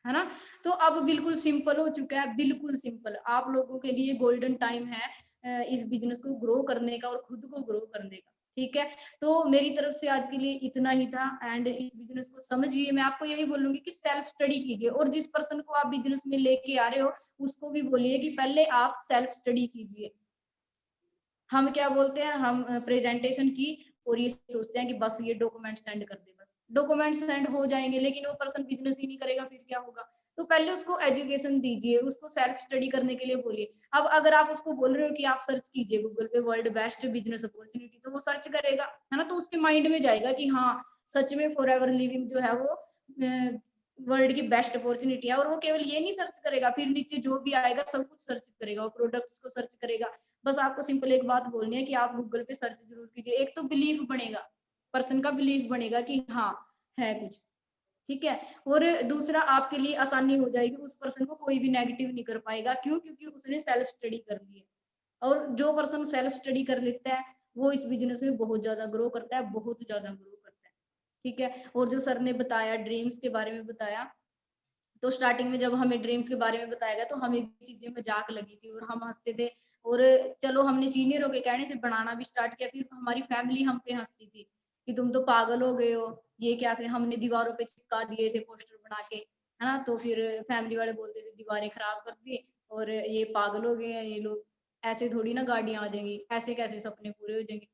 है ना। तो अब बिल्कुल सिंपल हो चुका है, बिल्कुल सिंपल। आप लोगों के लिए गोल्डन टाइम है इस बिजनेस को ग्रो करने का और खुद को ग्रो करने का। ठीक है, तो मेरी तरफ से आज के लिए इतना ही था। एंड इस बिजनेस को समझिए, मैं आपको यही बोलूंगी कि सेल्फ स्टडी कीजिए, और जिस पर्सन को आप बिजनेस में लेके आ रहे हो उसको भी बोलिए कि पहले आप सेल्फ स्टडी कीजिए। हम क्या बोलते हैं, हम प्रेजेंटेशन की और ये सोचते हैं कि बस ये डॉक्यूमेंट सेंड कर दे, बस डॉक्यूमेंट सेंड हो जाएंगे, लेकिन वो पर्सन बिजनेस ही नहीं करेगा, फिर क्या होगा। तो पहले उसको एजुकेशन दीजिए, उसको सेल्फ स्टडी करने के लिए बोलिए। अब अगर आप उसको बोल रहे हो कि आप सर्च कीजिए गूगल पे वर्ल्ड बेस्ट बिजनेस अपॉर्चुनिटी, तो वो सर्च करेगा, है ना। तो उसके माइंड में जाएगा कि हाँ सच में फॉर एवर लिविंग जो है वो वर्ल्ड की बेस्ट अपॉर्चुनिटी है। और वो केवल ये नहीं सर्च करेगा, फिर नीचे जो भी आएगा सब कुछ सर्च करेगा, वो प्रोडक्ट्स को सर्च करेगा। बस आपको सिंपल एक बात बोलनी है कि आप गूगल पे सर्च जरूर कीजिए। एक तो बिलीव बनेगा, पर्सन का बिलीव बनेगा कि हाँ है कुछ, ठीक है। और दूसरा आपके लिए आसानी हो जाएगी, उस पर्सन को कोई भी नेगेटिव नहीं कर पाएगा, क्यों? क्योंकि उसने सेल्फ स्टडी कर ली है। और जो पर्सन सेल्फ स्टडी कर लेता है वो इस बिजनेस में बहुत ज्यादा ग्रो करता है, बहुत ज्यादा ग्रो करता है। ठीक है, और जो सर ने बताया ड्रीम्स के बारे में बताया, तो स्टार्टिंग में जब हमें ड्रीम्स के बारे में बताया गया तो हमें भी चीजें मजाक लगी थी और हम हंसते थे। और चलो हमने सीनियरों के कहने से बनाना भी स्टार्ट किया, फिर हमारी फैमिली हम पे हंसती थी कि तुम तो पागल हो गए हो, ये क्या। फिर हमने दीवारों पे चिपका दिए थे पोस्टर बना के, है ना। तो फिर फैमिली वाले बोलते थे दीवारें खराब कर दी और ये पागल हो गए हैं ये लोग, ऐसे थोड़ी ना गाड़ियां आ जाएंगी, ऐसे कैसे सपने पूरे हो जाएंगे,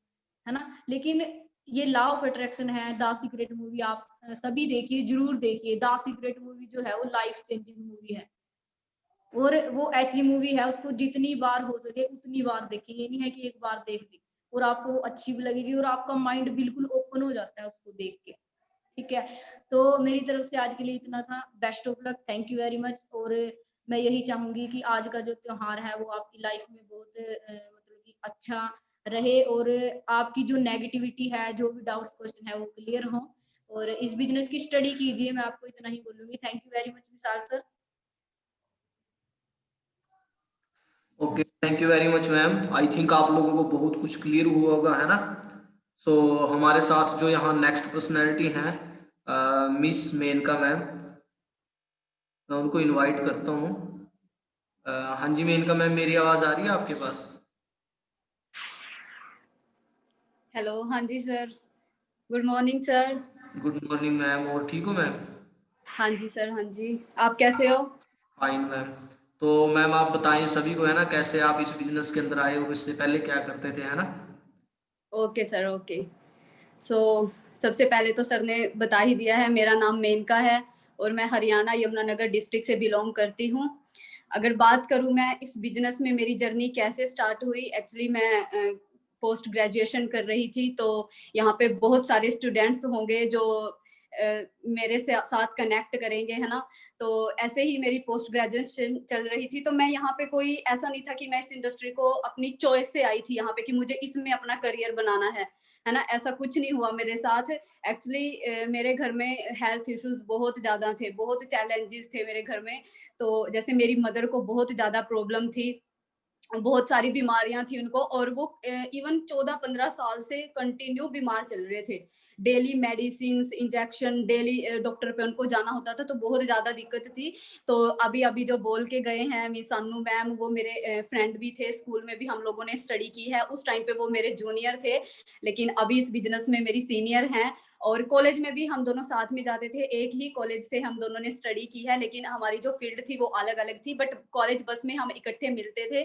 है ना। लेकिन ये लॉ ऑफ अट्रैक्शन है। द सीक्रेट मूवी आप सभी देखिए, जरूर देखिए। द सीक्रेट मूवी जो है वो लाइफ चेंजिंग मूवी है, और वो ऐसी मूवी है उसको जितनी बार हो सके उतनी बार देखिए। ये नहीं है कि एक बार देख ली और आपको वो अच्छी भी लगेगी और आपका माइंड बिल्कुल ओपन हो जाता है उसको देख के। ठीक है, तो मेरी तरफ से आज के लिए इतना था। Best of luck, thank you very much. और मैं यही चाहूंगी कि आज का जो त्योहार है वो आपकी लाइफ में बहुत मतलब कि अच्छा रहे, और आपकी जो नेगेटिविटी है, जो भी डाउट्स क्वेश्चन है वो क्लियर हो, और इस बिजनेस की स्टडी कीजिए। मैं आपको इतना ही बोलूंगी। Thank you very much Vishal sir. Okay, thank you very much ma'am. I think आप लोगों को बहुत कुछ क्लियर हुआ होगा, है ना। सो हमारे साथ जो यहाँ नेक्स्ट पर्सनैलिटी हैं मिस मेनका मैम, मैं उनको इनवाइट करता हूँ। हाँ जी मेनका मैम, मेरी आवाज़ आ रही है आपके पास? हेलो, हाँ जी sir. Good morning sir. Good morning ma'am, और ठीक हो मैम? हाँ जी सर, हाँ जी। आप कैसे हो? Fine ma'am. तो मैम आप बताएं सभी को, है ना, कैसे आप इस बिजनेस के अंदर आए और इससे पहले क्या करते थे, है ना? Okay sir, okay. सो सबसे पहले तो सर ने बता ही दिया है, मेरा नाम मेनका है और मैं हरियाणा यमुनानगर डिस्ट्रिक्ट से बिलोंग करती हूँ। अगर बात करूँ मैं इस बिजनेस में मेरी जर्नी कैसे स्टार्ट हुई, एक्चुअली मैं पोस्ट ग्रेजुएशन कर रही थी, तो यहाँ पे बहुत सारे स्टूडेंट्स होंगे जो मेरे से साथ कनेक्ट करेंगे, है ना? तो ऐसे ही मेरी पोस्ट ग्रेजुएशन चल रही थी, तो मैं यहाँ पे कोई ऐसा नहीं था कि मैं इस इंडस्ट्री को अपनी चॉइस से आई थी यहाँ पे कि मुझे इसमें अपना करियर बनाना है ना? ऐसा कुछ नहीं हुआ मेरे साथ। एक्चुअली मेरे घर में हेल्थ इश्यूज बहुत ज़्यादा थे, बहुत चैलेंजेस थे मेरे घर में। तो जैसे मेरी मदर को बहुत ज़्यादा प्रॉब्लम थी, बहुत सारी बीमारियां थी उनको, और वो इवन 14-15 साल से कंटिन्यू बीमार चल रहे थे। Daily medicine, injection, daily doctor पे उनको जाना होता था, तो बहुत ज्यादा दिक्कत थी। तो अभी अभी जो बोल के गए हैं मिस सानू मैम, वो मेरे फ्रेंड भी थे, स्कूल में भी हम लोगों ने स्टडी की है। उस टाइम पे वो मेरे जूनियर थे, लेकिन अभी इस बिजनेस में मेरी सीनियर हैं। और कॉलेज में भी हम दोनों साथ में जाते थे, एक ही कॉलेज से हम दोनों ने स्टडी की है, लेकिन हमारी जो फील्ड थी वो अलग अलग थी, बट कॉलेज बस में हम इकट्ठे मिलते थे।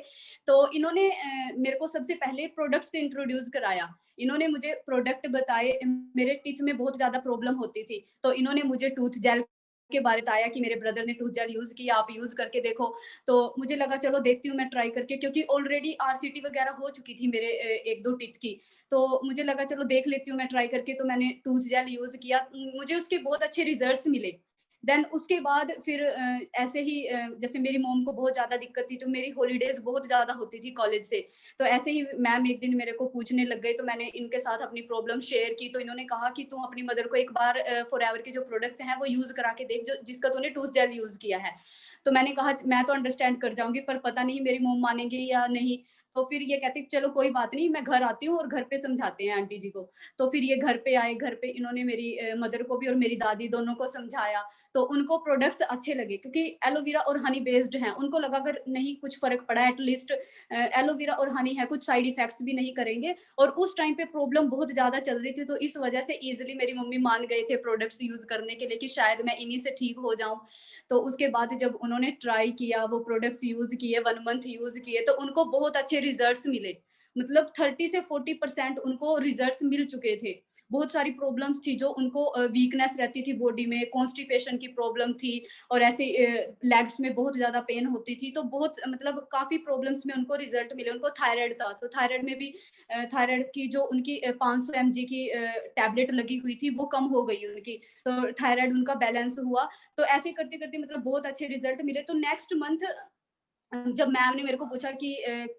तो इन्होंने मेरे को सबसे पहले प्रोडक्ट से इंट्रोड्यूस कराया। इन्होंने मुझे प्रोडक्ट बताए, मेरे टीथ में बहुत ज्यादा प्रॉब्लम होती थी, तो इन्होंने मुझे टूथ जेल के बारे में बताया कि मेरे ब्रदर ने टूथ जेल यूज किया, आप यूज करके देखो। तो मुझे लगा चलो देखती हूँ मैं ट्राई करके, क्योंकि ऑलरेडी आरसीटी वगैरह हो चुकी थी मेरे एक दो टीथ की। तो मुझे लगा चलो देख लेती हूँ मैं ट्राई करके, तो मैंने टूथ जेल यूज किया, मुझे उसके बहुत अच्छे रिजल्ट्स मिले। देन उसके बाद फिर ऐसे ही जैसे मेरी मॉम को बहुत ज़्यादा दिक्कत थी, तो मेरी हॉलीडेज़ बहुत ज़्यादा होती थी कॉलेज से। तो ऐसे ही मैम एक दिन मेरे को पूछने लग गए, तो मैंने इनके साथ अपनी प्रॉब्लम शेयर की। तो इन्होंने कहा कि तू अपनी मदर को एक बार फॉरएवर के जो प्रोडक्ट्स हैं वो यूज़ करा के देख, जो जिसका तूने टूथ जेल यूज़ किया है। तो मैंने कहा मैं तो अंडरस्टैंड कर जाऊँगी, पर पता नहीं मेरी मॉम मानेंगे या नहीं। तो फिर ये कहती चलो कोई बात नहीं, मैं घर आती हूँ और घर पे समझाते हैं आंटी जी को। तो फिर ये घर पे आए, घर पे इन्होंने मेरी मदर को भी और मेरी दादी दोनों को समझाया। तो उनको प्रोडक्ट्स अच्छे लगे, क्योंकि एलोवेरा और हनी बेस्ड हैं। उनको लगा अगर नहीं कुछ फ़र्क पड़ा, एटलीस्ट एलोवेरा और हनी है, कुछ साइड इफ़ेक्ट्स भी नहीं करेंगे। और उस टाइम पे प्रॉब्लम बहुत ज़्यादा चल रही थी, तो इस वजह से ईज़िली मेरी मम्मी मान गए थे प्रोडक्ट्स यूज़ करने के लिए कि शायद मैं इन्हीं से ठीक हो जाऊँ। तो उसके बाद जब उन्होंने ट्राई किया, वो प्रोडक्ट्स यूज़ किए, 1 मंथ यूज़ किए, तो उनको बहुत अच्छे रिज़ल्ट्स मिले। मतलब 30 से 40% उनको रिज़ल्ट्स मिल चुके थे। बहुत सारी प्रॉब्लम्स थी जो उनको वीकनेस रहती थी बॉडी में, कॉन्स्टिपेशन की प्रॉब्लम थी, और ऐसे लेग्स में बहुत ज़्यादा पेन होती थी। तो बहुत मतलब काफ़ी प्रॉब्लम्स में उनको रिज़ल्ट मिले। उनको थायराइड था, तो थायराइड में भी थायराइड की जो उनकी 500 एमजी की टैबलेट लगी हुई थी, वो कम हो गई उनकी। तो थायराइड उनका बैलेंस हुआ। तो ऐसे करते-करते मतलब बहुत अच्छे रिज़ल्ट मिले। तो नेक्स्ट मंथ जब मैम ने मेरे को पूछा कि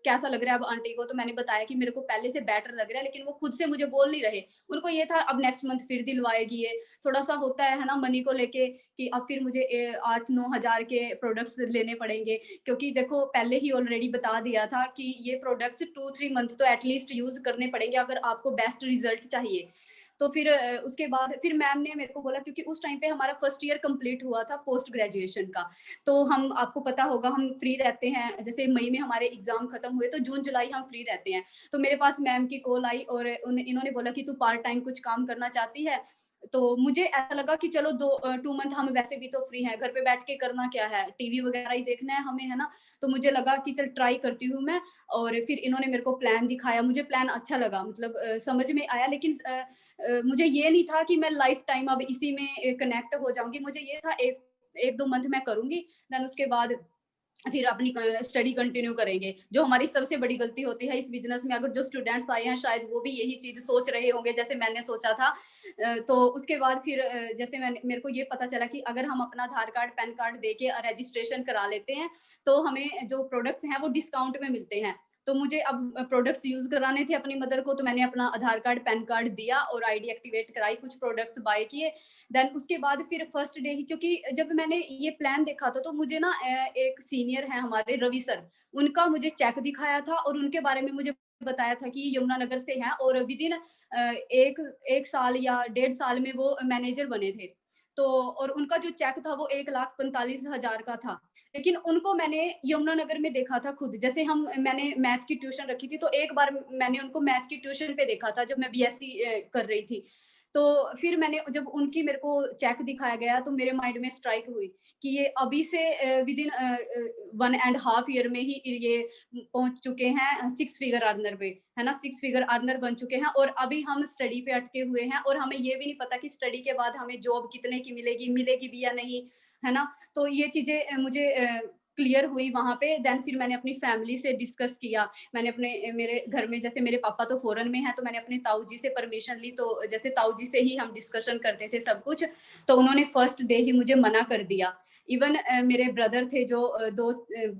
कैसा लग रहा है अब आंटी को, तो मैंने बताया कि मेरे को पहले से बेटर लग रहा है, लेकिन वो खुद से मुझे बोल नहीं रहे। उनको ये था अब नेक्स्ट मंथ फिर दिलवाएगी ये। थोड़ा-सा होता है ना मनी को लेके, कि अब फिर मुझे 8-9 हज़ार के प्रोडक्ट्स लेने पड़ेंगे, क्योंकि देखो पहले ही ऑलरेडी बता दिया था कि ये प्रोडक्ट्स 2-3 मंथ तो एटलीस्ट यूज़ करने पड़ेंगे अगर आपको बेस्ट रिजल्ट चाहिए। तो फिर उसके बाद फिर मैम ने मेरे को बोला, क्योंकि उस टाइम पे हमारा फर्स्ट ईयर कंप्लीट हुआ था पोस्ट ग्रेजुएशन का। तो हम, आपको पता होगा, हम फ्री रहते हैं, जैसे मई में हमारे एग्जाम खत्म हुए तो जून जुलाई हम फ्री रहते हैं। तो मेरे पास मैम की कॉल आई और इन्होंने बोला कि तू पार्ट टाइम कुछ काम करना चाहती है। तो मुझे ऐसा लगा कि चलो 2 मंथ हम वैसे भी तो फ्री हैं, घर पे बैठ के करना क्या है, टीवी वगैरह ही देखना है हमें, है ना? तो मुझे लगा कि चल ट्राई करती हूँ मैं। और फिर इन्होंने मेरे को प्लान दिखाया, मुझे प्लान अच्छा लगा, मतलब समझ में आया, लेकिन मुझे ये नहीं था कि मैं लाइफ टाइम अब इसी में कनेक्ट हो जाऊंगी। मुझे ये था एक 1-2 मंथ मैं करूँगी, देन उसके बाद फिर अपनी स्टडी कंटिन्यू करेंगे। जो हमारी सबसे बड़ी गलती होती है इस बिज़नेस में, अगर जो स्टूडेंट्स आए हैं शायद वो भी यही चीज़ सोच रहे होंगे जैसे मैंने सोचा था। तो उसके बाद फिर जैसे मेरे को ये पता चला कि अगर हम अपना आधार कार्ड, पैन कार्ड देके रजिस्ट्रेशन करा लेते हैं, तो हमें जो प्रोडक्ट्स हैं वो डिस्काउंट में मिलते हैं। तो मुझे अब प्रोडक्ट्स यूज़ कराने थे अपनी मदर को, तो मैंने अपना आधार कार्ड, पैन कार्ड दिया और आईडी एक्टिवेट कराई, कुछ प्रोडक्ट्स बाय किए। देन उसके बाद फिर फर्स्ट डे ही, क्योंकि जब मैंने ये प्लान देखा था तो मुझे ना एक सीनियर है हमारे रवि सर, उनका मुझे चेक दिखाया था और उनके बारे में मुझे बताया था कि यमुनानगर से हैं और विदिन एक 1 साल या 1.5 साल में वो मैनेजर बने थे। तो और उनका जो चेक था वो 1,45,000 का था। लेकिन उनको मैंने यमुनानगर में देखा था खुद। जैसे मैंने मैथ की ट्यूशन रखी थी, तो एक बार मैंने उनको मैथ की ट्यूशन पे देखा था जब मैं बीएससी कर रही थी। तो फिर मैंने जब उनकी मेरे को चेक दिखाया गया तो मेरे माइंड में स्ट्राइक हुई कि ये अभी से विद इन 1.5 ईयर में ही ये पहुंच चुके हैं 6 फिगर अर्नर पे, है ना, 6 फिगर अर्नर बन चुके हैं और अभी हम स्टडी पे अटके हुए हैं और हमें ये भी नहीं पता कि स्टडी के बाद हमें जॉब कितने की मिलेगी भी या नहीं, है ना। तो ये चीजें मुझे क्लियर हुई वहां पे। देन फिर मैंने अपनी फैमिली से डिस्कस किया। मैंने अपने मेरे घर में, जैसे मेरे पापा तो फॉरेन में है, तो मैंने अपने ताऊ जी से परमिशन ली। तो जैसे ताऊ जी से ही हम डिस्कशन करते थे सब कुछ, तो उन्होंने फर्स्ट डे ही मुझे मना कर दिया। इवन मेरे ब्रदर थे जो 2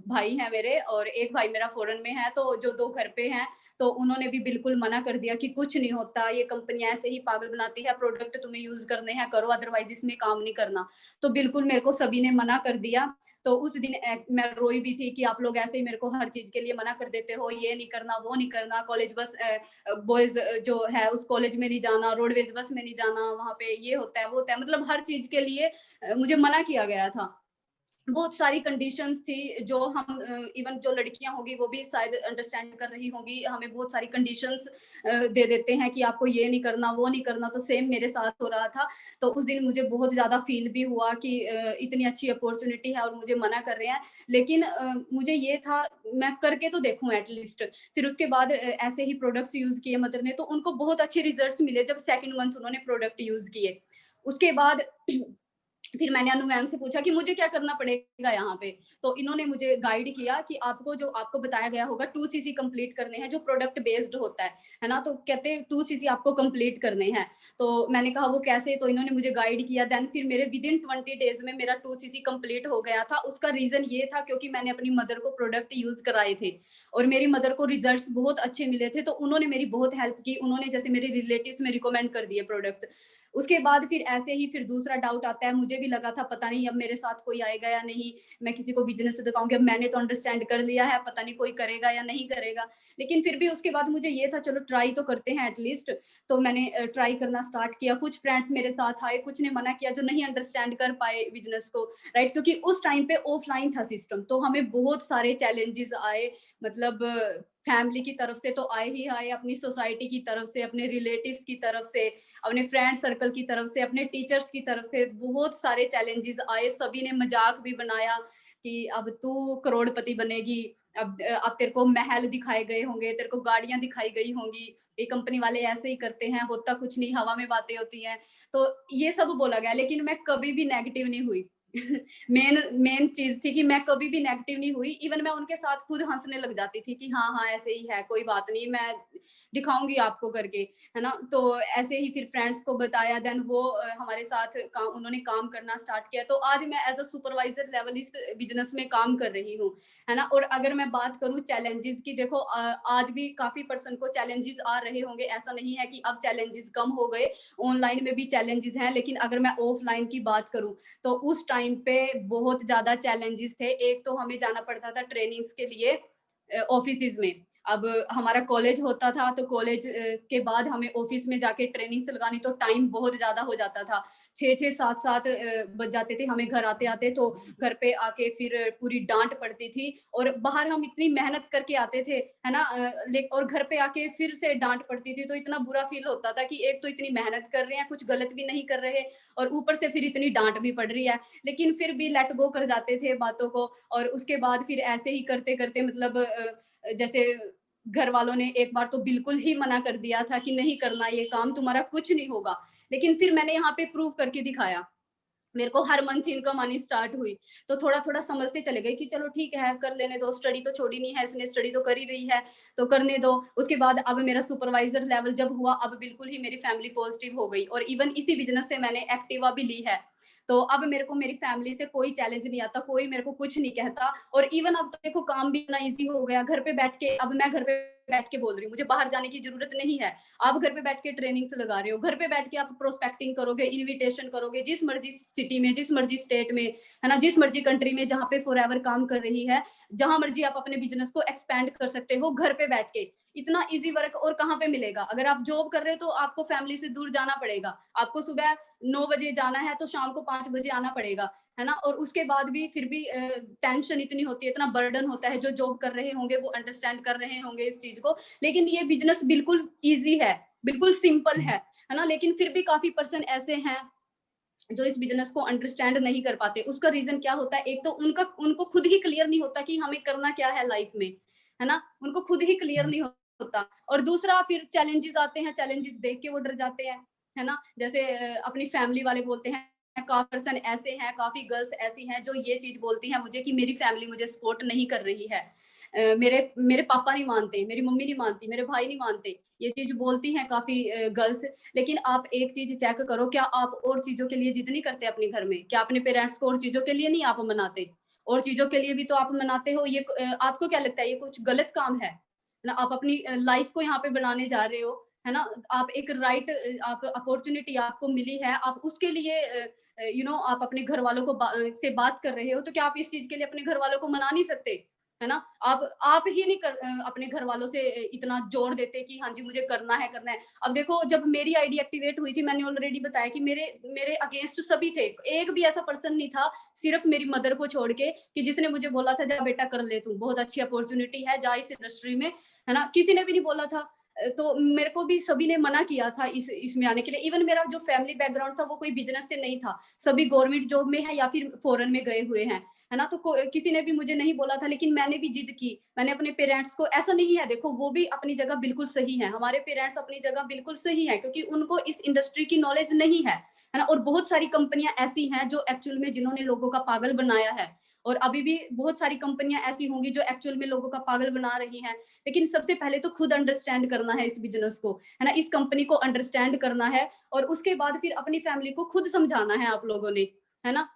भाई हैं मेरे और एक भाई मेरा फॉरेन में है, तो जो 2 घर पे हैं, तो उन्होंने भी बिल्कुल मना कर दिया कि कुछ नहीं होता, ये कंपनियां ऐसे ही पागल बनाती है, प्रोडक्ट तुम्हें यूज करने हैं करो, अदरवाइज इसमें काम नहीं करना। तो बिल्कुल मेरे को सभी ने मना कर दिया। तो उस दिन मैं रोई भी थी कि आप लोग ऐसे ही मेरे को हर चीज के लिए मना कर देते हो, ये नहीं करना वो नहीं करना, कॉलेज बस बॉयज जो है उस कॉलेज में नहीं जाना, रोडवेज बस में नहीं जाना, वहां पे ये होता है वो होता है, मतलब हर चीज के लिए मुझे मना किया गया था। बहुत सारी कंडीशंस थी जो हम इवन जो लड़कियां होंगी वो भी शायद अंडरस्टैंड कर रही होंगी, हमें बहुत सारी कंडीशंस दे देते हैं कि आपको ये नहीं करना वो नहीं करना। तो सेम मेरे साथ हो रहा था। तो उस दिन मुझे बहुत ज्यादा फील भी हुआ कि इतनी अच्छी अपॉर्चुनिटी है और मुझे मना कर रहे हैं, लेकिन मुझे ये था मैं करके तो देखूं एटलीस्ट। फिर उसके बाद ऐसे ही प्रोडक्ट्स यूज किए मदर ने, तो उनको बहुत अच्छे रिजल्ट्स मिले जब सेकंड मंथ उन्होंने प्रोडक्ट यूज किए। उसके बाद फिर मैंने अनु मैम से पूछा कि मुझे क्या करना पड़ेगा यहाँ पे। तो इन्होंने मुझे गाइड किया कि आपको जो आपको बताया गया होगा 2cc कंप्लीट करने हैं जो प्रोडक्ट बेस्ड होता है ना। तो कहते हैं 2cc आपको कंप्लीट करने हैं। तो मैंने कहा वो कैसे, तो इन्होंने मुझे गाइड किया। देन फिर मेरे विद इन 20 डेज में मेरा 2cc कंप्लीट हो गया था। उसका रीजन ये था क्योंकि मैंने अपनी मदर को प्रोडक्ट यूज कराए थे और मेरी मदर को रिजल्ट्स बहुत अच्छे मिले थे। तो उन्होंने मेरी बहुत हेल्प की, उन्होंने जैसे मेरे रिलेटिव्स में रिकमेंड कर दिए प्रोडक्ट्स। उसके बाद फिर ऐसे ही फिर दूसरा डाउट आता है, मुझे भी लगा था पता नहीं अब मेरे साथ कोई आएगा या नहीं, मैं किसी को बिजनेस दिखाऊंगी, अब मैंने तो अंडरस्टैंड कर लिया है, पता नहीं कोई करेगा या नहीं करेगा। लेकिन फिर भी उसके बाद मुझे ये था चलो ट्राई तो करते हैं एटलीस्ट। तो मैंने ट्राई करना स्टार्ट किया। कुछ फ्रेंड्स मेरे साथ आए, कुछ ने मना किया जो नहीं अंडरस्टैंड कर पाए बिजनेस को, राइट, क्योंकि उस टाइम पे ऑफलाइन था सिस्टम। तो हमें बहुत सारे चैलेंजेस आए, मतलब फैमिली की तरफ से तो आए ही आए, अपनी सोसाइटी की तरफ से, अपने रिलेटिव्स की तरफ से, अपने फ्रेंड सर्कल की तरफ से, अपने टीचर्स की तरफ से बहुत सारे चैलेंजेस आए। सभी ने मजाक भी बनाया कि अब तू करोड़पति बनेगी, अब तेरे को महल दिखाए गए होंगे, तेरे को गाड़ियां दिखाई गई होंगी, ये कंपनी वाले ऐसे ही करते हैं, होता कुछ नहीं, हवा में बातें होती हैं। तो ये सब बोला गया, लेकिन मैं कभी भी नेगेटिव नहीं हुई। मेन चीज थी कि मैं कभी भी नेगेटिव नहीं हुई। इवन मैं उनके साथ खुद हंसने लग जाती थी कि हाँ हाँ ऐसे ही है, कोई बात नहीं, मैं दिखाऊंगी आपको करके, है ना। तो ऐसे ही फिर फ्रेंड्स को बताया। देन वो हमारे साथ उन्होंने काम करना स्टार्ट किया। तो आज मैं एज अ सुपरवाइजर लेवल इस बिजनेस में काम कर रही हूँ, है ना। और अगर मैं बात करूँ चैलेंजेस की, देखो आज भी काफी पर्सन को चैलेंजेस आ रहे होंगे, ऐसा नहीं है कि अब चैलेंजेस कम हो गए, ऑनलाइन में भी चैलेंजेस हैं। लेकिन अगर मैं ऑफलाइन की बात करूँ तो उस टाइम पे बहुत ज्यादा चैलेंजेस थे। एक तो हमें जाना पड़ता था ट्रेनिंग्स के लिए ऑफिस में। अब हमारा कॉलेज होता था तो कॉलेज के बाद हमें ऑफिस में जाके ट्रेनिंग्स लगानी, तो टाइम बहुत ज्यादा हो जाता था, 6-6 7-7 बज जाते थे हमें घर आते आते। तो घर पे आके फिर पूरी डांट पड़ती थी। और बाहर हम इतनी मेहनत करके आते थे, है ना, और घर पे आके फिर से डांट पड़ती थी। तो इतना बुरा फील होता था कि एक तो इतनी मेहनत कर रहे हैं, कुछ गलत भी नहीं कर रहे, और ऊपर से फिर इतनी डांट भी पड़ रही है। लेकिन फिर भी लेट गो कर जाते थे बातों को। और उसके बाद फिर ऐसे ही करते करते, मतलब जैसे घर वालों ने एक बार तो बिल्कुल ही मना कर दिया था कि नहीं करना ये काम, तुम्हारा कुछ नहीं होगा। लेकिन फिर मैंने यहाँ पे प्रूव करके दिखाया। मेरे को हर मंथ इनकम आनी स्टार्ट हुई। तो थोड़ा थोड़ा समझते चले गए कि चलो ठीक है, कर लेने दो, स्टडी तो छोड़ी नहीं है इसने, स्टडी तो कर ही रही है तो करने दो। उसके बाद अब मेरा सुपरवाइजर लेवल जब हुआ, अब बिल्कुल ही मेरी फैमिली पॉजिटिव हो गई। और इवन इसी बिजनेस से मैंने एक्टिवा भी ली है। तो अब मेरे को मेरी फैमिली से कोई चैलेंज नहीं आता, कोई मेरे को कुछ नहीं कहता। और इवन अब तो देखो काम भी इतना ईजी हो गया, घर पे बैठ के, अब मैं घर पे बैठ के बोल रही हूँ, मुझे बाहर जाने की जरूरत नहीं है। आप घर पे बैठ के ट्रेनिंग्स लगा रहे हो, घर पे बैठ के आप प्रोस्पेक्टिंग करोगे, इन्विटेशन करोगे, जिस मर्जी सिटी में, जिस मर्जी स्टेट में, है ना, जिस मर्जी कंट्री में जहाँ पे फॉरएवर काम कर रही है, जहां मर्जी आप अपने बिजनेस को एक्सपैंड कर सकते हो घर पे बैठ के। इतना इजी वर्क और कहाँ पे मिलेगा। अगर आप जॉब कर रहे हो तो आपको फैमिली से दूर जाना पड़ेगा, आपको सुबह 9 बजे जाना है तो शाम को 5 बजे आना पड़ेगा, है ना। और उसके बाद भी फिर भी टेंशन इतनी होती है, इतना बर्डन होता है। जो जॉब कर रहे होंगे वो अंडरस्टैंड कर रहे होंगे इस चीज को। लेकिन ये बिजनेस बिल्कुल ईजी है, बिल्कुल सिंपल है ना, लेकिन फिर भी काफी पर्सन ऐसे हैं जो इस बिजनेस को अंडरस्टैंड नहीं कर पाते। उसका रीजन क्या होता है, एक तो उनको खुद ही क्लियर नहीं होता कि हमें करना क्या है लाइफ में, है ना, उनको खुद ही क्लियर नहीं होता। और दूसरा फिर चैलेंजेस आते हैं, चैलेंजेस देख के वो डर जाते हैं, है ना। जैसे अपनी फैमिली वाले बोलते हैं, काफी पर्सन ऐसे हैं, काफी गर्ल्स ऐसी हैं जो ये चीज बोलती हैं मुझे कि मेरी फैमिली मुझे सपोर्ट नहीं कर रही है, मेरे मेरे पापा नहीं मानते, मेरी मम्मी नहीं मानती, मेरे भाई नहीं मानते, ये चीज बोलती हैं काफी गर्ल्स। लेकिन आप एक चीज चेक करो, क्या आप और चीजों के लिए जिद नहीं करते अपने घर में? क्या अपने पेरेंट्स को और चीजों के लिए नहीं आप मनाते? और चीजों के लिए भी तो आप मनाते हो। ये आपको क्या लगता है ये कुछ गलत काम है ना? आप अपनी लाइफ को यहाँ पे बनाने जा रहे हो, है ना। आप एक राइट, आप अपॉर्चुनिटी आपको मिली है, आप उसके लिए आप अपने घर वालों को से बात कर रहे हो, तो क्या आप इस चीज के लिए अपने घर वालों को मना नहीं सकते, है ना। आप ही नहीं अपने घर वालों से इतना जोड़ देते कि हाँ जी मुझे करना है करना है। अब देखो, जब मेरी आईडी एक्टिवेट हुई थी, मैंने ऑलरेडी बताया कि मेरे मेरे अगेंस्ट सभी थे, एक भी ऐसा पर्सन नहीं था सिर्फ मेरी मदर को छोड़ के कि जिसने मुझे बोला था जा बेटा कर ले, तू बहुत अच्छी अपॉर्चुनिटी है, जा इस इंडस्ट्री में, है ना। किसी ने भी नहीं बोला था। तो मेरे को भी सभी ने मना किया था इसमें आने के लिए। इवन मेरा जो फैमिली बैकग्राउंड था वो कोई बिजनेस से नहीं था, सभी गवर्नमेंट जॉब में है या फिर फॉरेन में गए हुए हैं, है ना। तो किसी ने भी मुझे नहीं बोला था, लेकिन मैंने भी जिद की। मैंने अपने पेरेंट्स को, ऐसा नहीं है, देखो वो भी अपनी जगह बिल्कुल सही है, हमारे पेरेंट्स अपनी जगह बिल्कुल सही है, क्योंकि उनको इस इंडस्ट्री की नॉलेज नहीं है ना। और बहुत सारी कंपनियां ऐसी हैं जो एक्चुअल में जिन्होंने लोगों का पागल बनाया है, और अभी भी बहुत सारी कंपनियां ऐसी होंगी जो एक्चुअल में लोगों का पागल बना रही हैं। लेकिन सबसे पहले तो खुद अंडरस्टैंड करना है इस बिजनेस को, है ना, इस कंपनी को अंडरस्टैंड करना है, और उसके बाद फिर अपनी फैमिली को खुद समझाना है आप लोगों ने, है ना।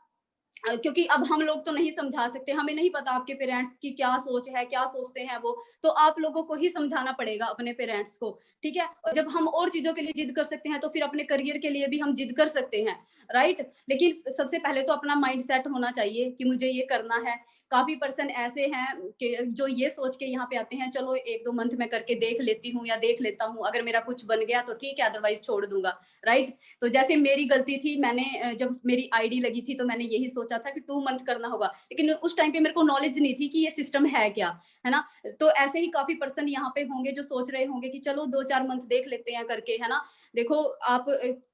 क्योंकि अब हम लोग तो नहीं समझा सकते, हमें नहीं पता आपके पेरेंट्स की क्या सोच है, क्या सोचते हैं वो, तो आप लोगों को ही समझाना पड़ेगा अपने पेरेंट्स को, ठीक है। और जब हम और चीजों के लिए जिद कर सकते हैं, तो फिर अपने करियर के लिए भी हम जिद कर सकते हैं, राइट। लेकिन सबसे पहले तो अपना माइंड सेट होना चाहिए कि मुझे ये करना है। काफी पर्सन ऐसे हैं कि जो ये सोच के यहाँ पे आते हैं, चलो 1-2 मंथ में करके देख लेती हूँ या देख लेता हूँ, अगर मेरा कुछ बन गया तो ठीक है, अदरवाइज छोड़ दूंगा, राइट। तो जैसे मेरी गलती थी, मैंने जब मेरी आईडी लगी थी तो मैंने यही सोचा था कि 2 मंथ करना होगा, लेकिन उस टाइम पे मेरे को नॉलेज नहीं थी कि ये सिस्टम है क्या, है ना। तो ऐसे ही काफी पर्सन यहाँ पे होंगे जो सोच रहे होंगे कि चलो 2-4 मंथ देख लेते हैं करके, है ना। देखो आप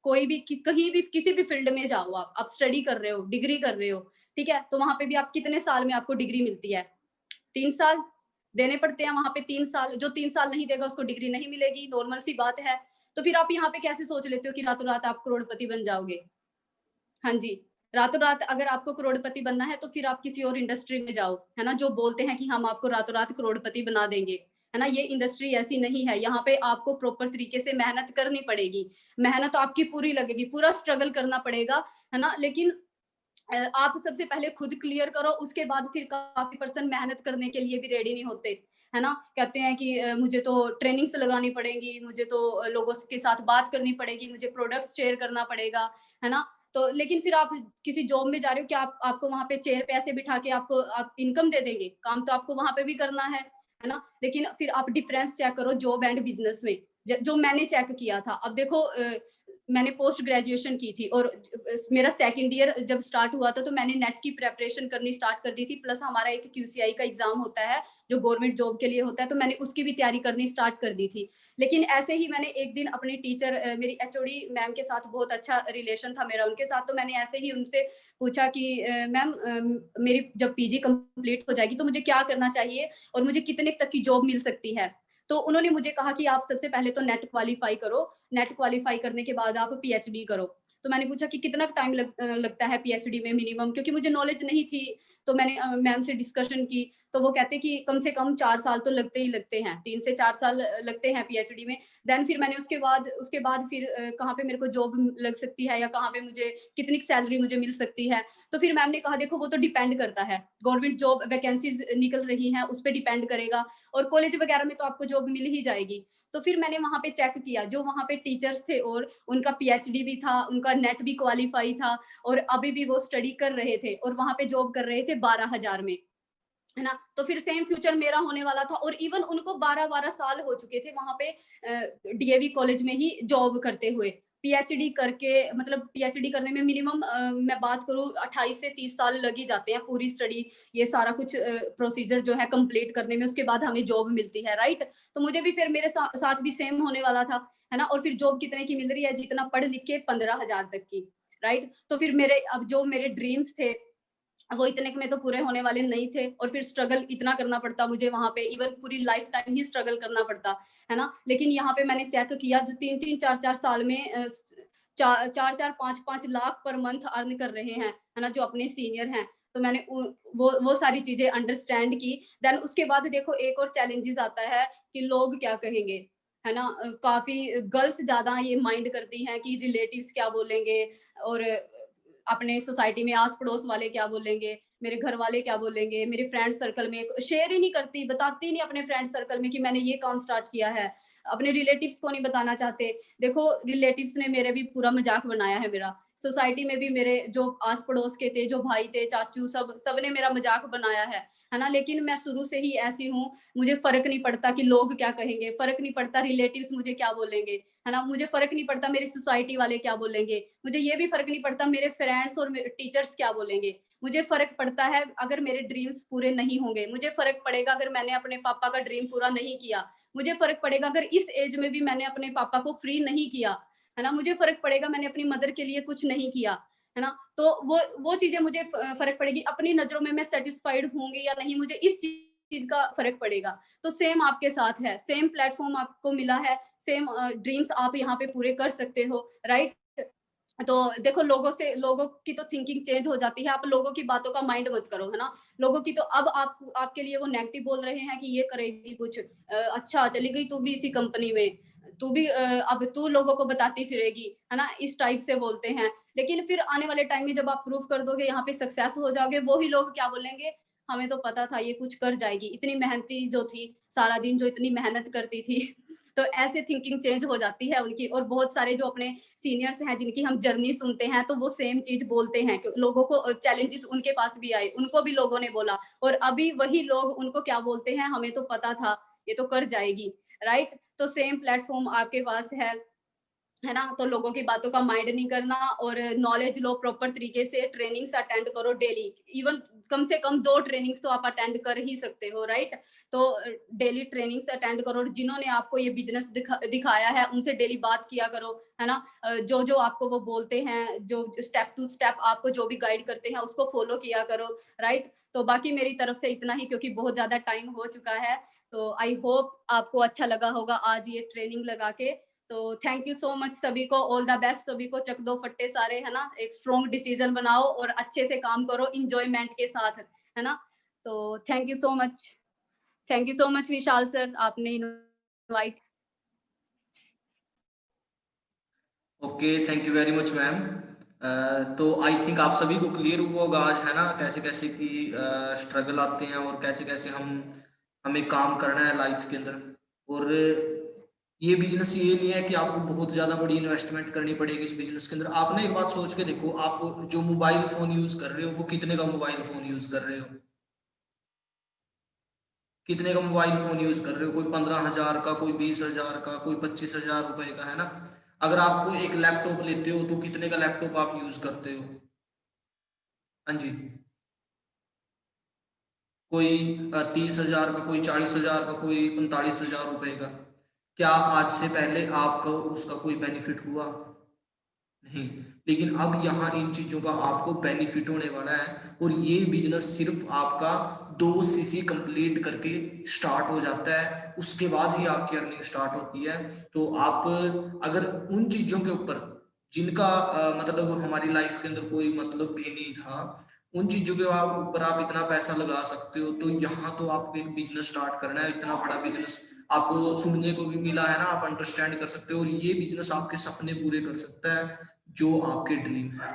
कोई भी कहीं भी किसी भी फील्ड में जाओ, आप स्टडी कर रहे हो, डिग्री कर रहे हो, ठीक है, तो वहां पे भी आप कितने साल में आपको डिग्री मिलती है? 3 साल देने पड़ते हैं वहां पे। 3 साल, जो 3 साल नहीं देगा उसको डिग्री नहीं मिलेगी, नॉर्मल सी बात है। तो फिर आप यहाँ पे कैसे सोच लेते हो कि रातों रात आप करोड़पति बन जाओगे? हाँ जी, रातों रात अगर आपको करोड़पति बनना है तो फिर आप किसी और इंडस्ट्री में जाओ, है ना, जो बोलते हैं कि हम आपको रातों रात करोड़पति बना देंगे, है ना। ये इंडस्ट्री ऐसी नहीं है, यहाँ पे आपको प्रॉपर तरीके से मेहनत करनी पड़ेगी, मेहनत आपकी पूरी लगेगी, पूरा स्ट्रगल करना पड़ेगा, है ना। लेकिन आप सबसे पहले खुद क्लियर करो, उसके बाद फिर काफी पर्सन मेहनत करने के लिए भी रेडी नहीं होते, है ना। कहते हैं कि मुझे तो ट्रेनिंग्स लगानी पड़ेगी, मुझे तो लोगों के साथ बात करनी पड़ेगी, मुझे प्रोडक्ट्स शेयर करना पड़ेगा, है ना। तो लेकिन फिर आप किसी जॉब में जा रहे हो, क्या आपको वहां पे चेयर पे ऐसे बिठा के आपको आप इनकम दे देंगे? काम तो आपको वहां पे भी करना है ना। लेकिन फिर आप डिफरेंस चेक करो जॉब एंड बिजनेस में, जो मैंने चेक किया था। अब देखो मैंने पोस्ट ग्रेजुएशन की थी, और मेरा सेकंड ईयर जब स्टार्ट हुआ था तो मैंने नेट की प्रेपरेशन करनी स्टार्ट कर दी थी, प्लस हमारा एक QCI का एग्जाम होता है जो गवर्नमेंट जॉब के लिए होता है, तो मैंने उसकी भी तैयारी करनी स्टार्ट कर दी थी। लेकिन ऐसे ही मैंने एक दिन अपनी टीचर, मेरी HOD मैम के साथ बहुत अच्छा रिलेशन था मेरा उनके साथ, तो मैंने ऐसे ही उनसे पूछा कि मैम मेरी जब PG कंप्लीट हो जाएगी तो मुझे क्या करना चाहिए और मुझे कितने तक की जॉब मिल सकती है? तो उन्होंने मुझे कहा कि आप सबसे पहले तो नेट क्वालीफाई करो, नेट क्वालीफाई करने के बाद आप PhD करो। तो मैंने पूछा कि कितना टाइम लगता है PhD में मिनिमम, क्योंकि मुझे नॉलेज नहीं थी। तो मैंने मैम से डिस्कशन की, तो वो कहते कि कम से कम 4 साल तो लगते ही लगते हैं, 3 से 4 साल लगते हैं PhD में। देन फिर मैंने उसके बाद फिर कहाँ पे मेरे को जॉब लग सकती है या कहाँ पे मुझे कितनी सैलरी मुझे मिल सकती है। तो फिर मैम ने कहा देखो वो तो डिपेंड करता है, गवर्नमेंट जॉब वैकेंसीज निकल रही हैं उस पर डिपेंड करेगा, और कॉलेज वगैरह में तो आपको जॉब मिल ही जाएगी। तो फिर मैंने वहां पे चेक किया, जो वहां पे टीचर्स थे और उनका PhD भी था, उनका नेट भी क्वालिफाई था, और अभी भी वो स्टडी कर रहे थे और वहां पे जॉब कर रहे थे 12,000 में, है ना। तो फिर सेम फ्यूचर मेरा होने वाला था, और इवन उनको 12-12 साल हो चुके थे वहां पे DAV कॉलेज में ही जॉब करते हुए, पीएचडी करके, मतलब पीएचडी करने में मिनिमम मैं बात करूँ 28 से 30 साल लग ही जाते हैं, पूरी स्टडी ये सारा कुछ प्रोसीजर जो है कंप्लीट करने में, उसके बाद हमें जॉब मिलती है, राइट। तो मुझे भी फिर मेरे साथ भी सेम होने वाला था, है ना। और फिर जॉब कितने की मिल रही है, जितना पढ़ लिख के 15,000 तक की, राइट। तो फिर मेरे अब जो मेरे ड्रीम्स थे वो इतने में तो पूरे होने वाले नहीं थे, और फिर स्ट्रगल इतना करना पड़ता मुझे वहां पे, इवन पूरी लाइफ टाइम ही स्ट्रगल करना पड़ता, है ना। लेकिन यहाँ पे मैंने चेक किया, जो 3-3, 4-4 साल में 4-4, 5-5 लाख पर मंथ अर्न कर रहे हैं, है ना, जो अपने सीनियर हैं। तो मैंने वो सारी चीजें अंडरस्टैंड की। देन उसके बाद देखो एक और चैलेंजेस आता है कि लोग क्या कहेंगे, है ना। काफी गर्ल्स ज्यादा ये माइंड करती हैं कि रिलेटिव्स क्या बोलेंगे, और अपने सोसाइटी में आस पड़ोस वाले क्या बोलेंगे, मेरे घर वाले क्या बोलेंगे, मेरे फ्रेंड सर्कल में शेयर ही नहीं करती, बताती नहीं अपने फ्रेंड सर्कल में कि मैंने ये काम स्टार्ट किया है, अपने रिलेटिव्स को नहीं बताना चाहते। देखो रिलेटिव्स ने मेरे भी पूरा मजाक बनाया है मेरा, सोसाइटी में भी मेरे जो आस पड़ोस के थे, जो भाई थे, चाचू, सबने मेरा मजाक बनाया है ना। लेकिन मैं शुरू से ही ऐसी हूँ, मुझे फर्क नहीं पड़ता कि लोग क्या कहेंगे, फर्क नहीं पड़ता रिलेटिव्स मुझे क्या बोलेंगे, है ना। मुझे फर्क नहीं पड़ता मेरी सोसाइटी वाले क्या बोलेंगे, मुझे ये भी फर्क नहीं पड़ता मेरे फ्रेंड्स और टीचर्स क्या बोलेंगे। मुझे फर्क पड़ता है अगर मेरे ड्रीम्स पूरे नहीं होंगे, मुझे फर्क पड़ेगा अगर मैंने अपने पापा का ड्रीम पूरा नहीं किया, मुझे फर्क पड़ेगा अगर इस एज में भी मैंने अपने पापा को फ्री नहीं किया, है ना। मुझे फर्क पड़ेगा मैंने अपनी मदर के लिए कुछ नहीं किया, है ना। तो वो चीजें मुझे फर्क पड़ेगी, अपनी नजरों में मैं सेटिस्फाइड होंगी या नहीं, मुझे इस चीज का फर्क पड़ेगा। तो सेम आपके साथ है, सेम प्लेटफॉर्म आपको मिला है, सेम ड्रीम्स आप यहाँ पे पूरे कर सकते हो, राइट। तो देखो लोगों की तो थिंकिंग चेंज हो जाती है, आप लोगों की बातों का माइंड मत करो, है ना। लोगों की तो अब आपके लिए वो नेगेटिव बोल रहे हैं कि ये करेगी कुछ, अच्छा चली गई तू भी इसी कंपनी में, तू भी अब तू लोगों को बताती फिरेगी, है ना, इस टाइप से बोलते हैं। लेकिन फिर आने वाले टाइम में जब आप प्रूव कर दोगे, यहाँ पे सक्सेस हो जाओगे, वो ही लोग क्या बोलेंगे, हमें तो पता था ये कुछ कर जाएगी, इतनी मेहनती जो थी, सारा दिन जो इतनी मेहनत करती थी। तो ऐसे थिंकिंग चेंज हो जाती है उनकी। और बहुत सारे जो अपने सीनियर्स हैं जिनकी हम जर्नी सुनते हैं, तो वो सेम चीज बोलते हैं कि लोगों को चैलेंजेस उनके पास भी आए, उनको भी लोगों ने बोला, और अभी वही लोग उनको क्या बोलते हैं, हमें तो पता था ये तो कर जाएगी, राइट। तो सेम प्लेटफॉर्म आपके पास है ना। तो लोगों की बातों का माइंड नहीं करना, और नॉलेज लो प्रॉपर तरीके से, ट्रेनिंग्स अटेंड करो डेली, इवन कम से कम 2 ट्रेनिंग्स तो आप अटेंड कर ही सकते हो, राइट। तो डेली ट्रेनिंग्स अटेंड करो, और जिन्होंने आपको ये बिजनेस दिखाया है उनसे डेली बात किया करो, है ना। जो जो आपको वो बोलते हैं, जो स्टेप टू स्टेप आपको जो भी गाइड करते हैं उसको फॉलो किया करो, राइट। तो बाकी मेरी तरफ से इतना ही, क्योंकि बहुत ज्यादा टाइम हो चुका है। तो आई होप आपको अच्छा लगा होगा आज ये ट्रेनिंग लगा के। तो थैंक यू सो मच सभी को, ऑल द बेस्ट सभी को, चक दो फट्टे सारे, है ना। एक स्ट्रॉन्ग डिसीजन बनाओ और अच्छे से काम करो इंजॉयमेंट के साथ, है ना। तो thank you so much Vishal sir, आपने invite. Okay, thank you very much ma'am. तो आई थिंक आप सभी को क्लियर हुआ होगा आज, है ना, कैसे कैसे की स्ट्रगल आते हैं और कैसे कैसे हमें काम करना है लाइफ के अंदर। और ये बिजनेस ये नहीं है कि आपको बहुत ज़्यादा बड़ी इन्वेस्टमेंट करनी पड़ेगी इस बिजनेस के अंदर। आप ना एक बात सोच के देखो, आप जो मोबाइल फ़ोन यूज़ कर रहे हो वो कितने का मोबाइल फ़ोन यूज़ कर रहे हो, कितने का मोबाइल फ़ोन यूज़ कर रहे हो, कोई 15,000 का, कोई 20,000 का, कोई 25,000 रुपए का, है ना। अगर आपको एक लैपटॉप लेते हो तो कितने का लैपटॉप आप यूज़ करते हो, हाँ जी। कोई 30,000 का, कोई 40,000 का, कोई 45,000 रुपए का। क्या आज से पहले आपको उसका कोई बेनिफिट हुआ? नहीं। लेकिन अब यहाँ इन चीज़ों का आपको बेनिफिट होने वाला है, और ये बिजनेस सिर्फ आपका 2 सीसी कंप्लीट करके स्टार्ट हो जाता है, उसके बाद ही आपकी अर्निंग स्टार्ट होती है। तो आप अगर उन चीज़ों के ऊपर जिनका मतलब हमारी लाइफ के अंदर कोई मतलब भी नहीं था, उन चीज़ों के ऊपर आप इतना पैसा लगा सकते हो, तो यहाँ तो आपको एक बिजनेस स्टार्ट करना है। इतना बड़ा बिजनेस आपको सुनने को भी मिला है ना, आप अंडरस्टैंड कर सकते हो, और ये बिजनेस आपके सपने पूरे कर सकता है जो आपके ड्रीम है।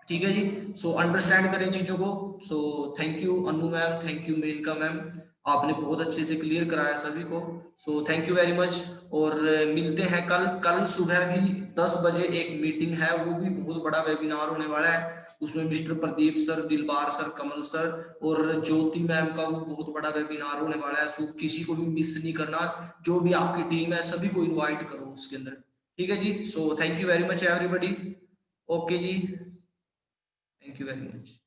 ठीक है जी। सो अंडरस्टैंड करें चीजों को। So thank you Anu ma'am, thank you Menka ma'am, आपने बहुत अच्छे से क्लियर कराया सभी को। So thank you very much. और मिलते हैं कल सुबह भी 10 बजे एक मीटिंग है, वो भी बहुत बड़ा वेबिनार होने वाला है। उसमें mister Pradeep sir, Dilbar sir, Kamal sir और ज्योति मैम का वो बहुत बड़ा वेबिनार होने वाला है। सो किसी को भी मिस नहीं करना, जो भी आपकी टीम है सभी को इन्वाइट करो उसके अंदर। ठीक है जी। So thank you very much everybody. Okay जी, थैंक यू वेरी मच।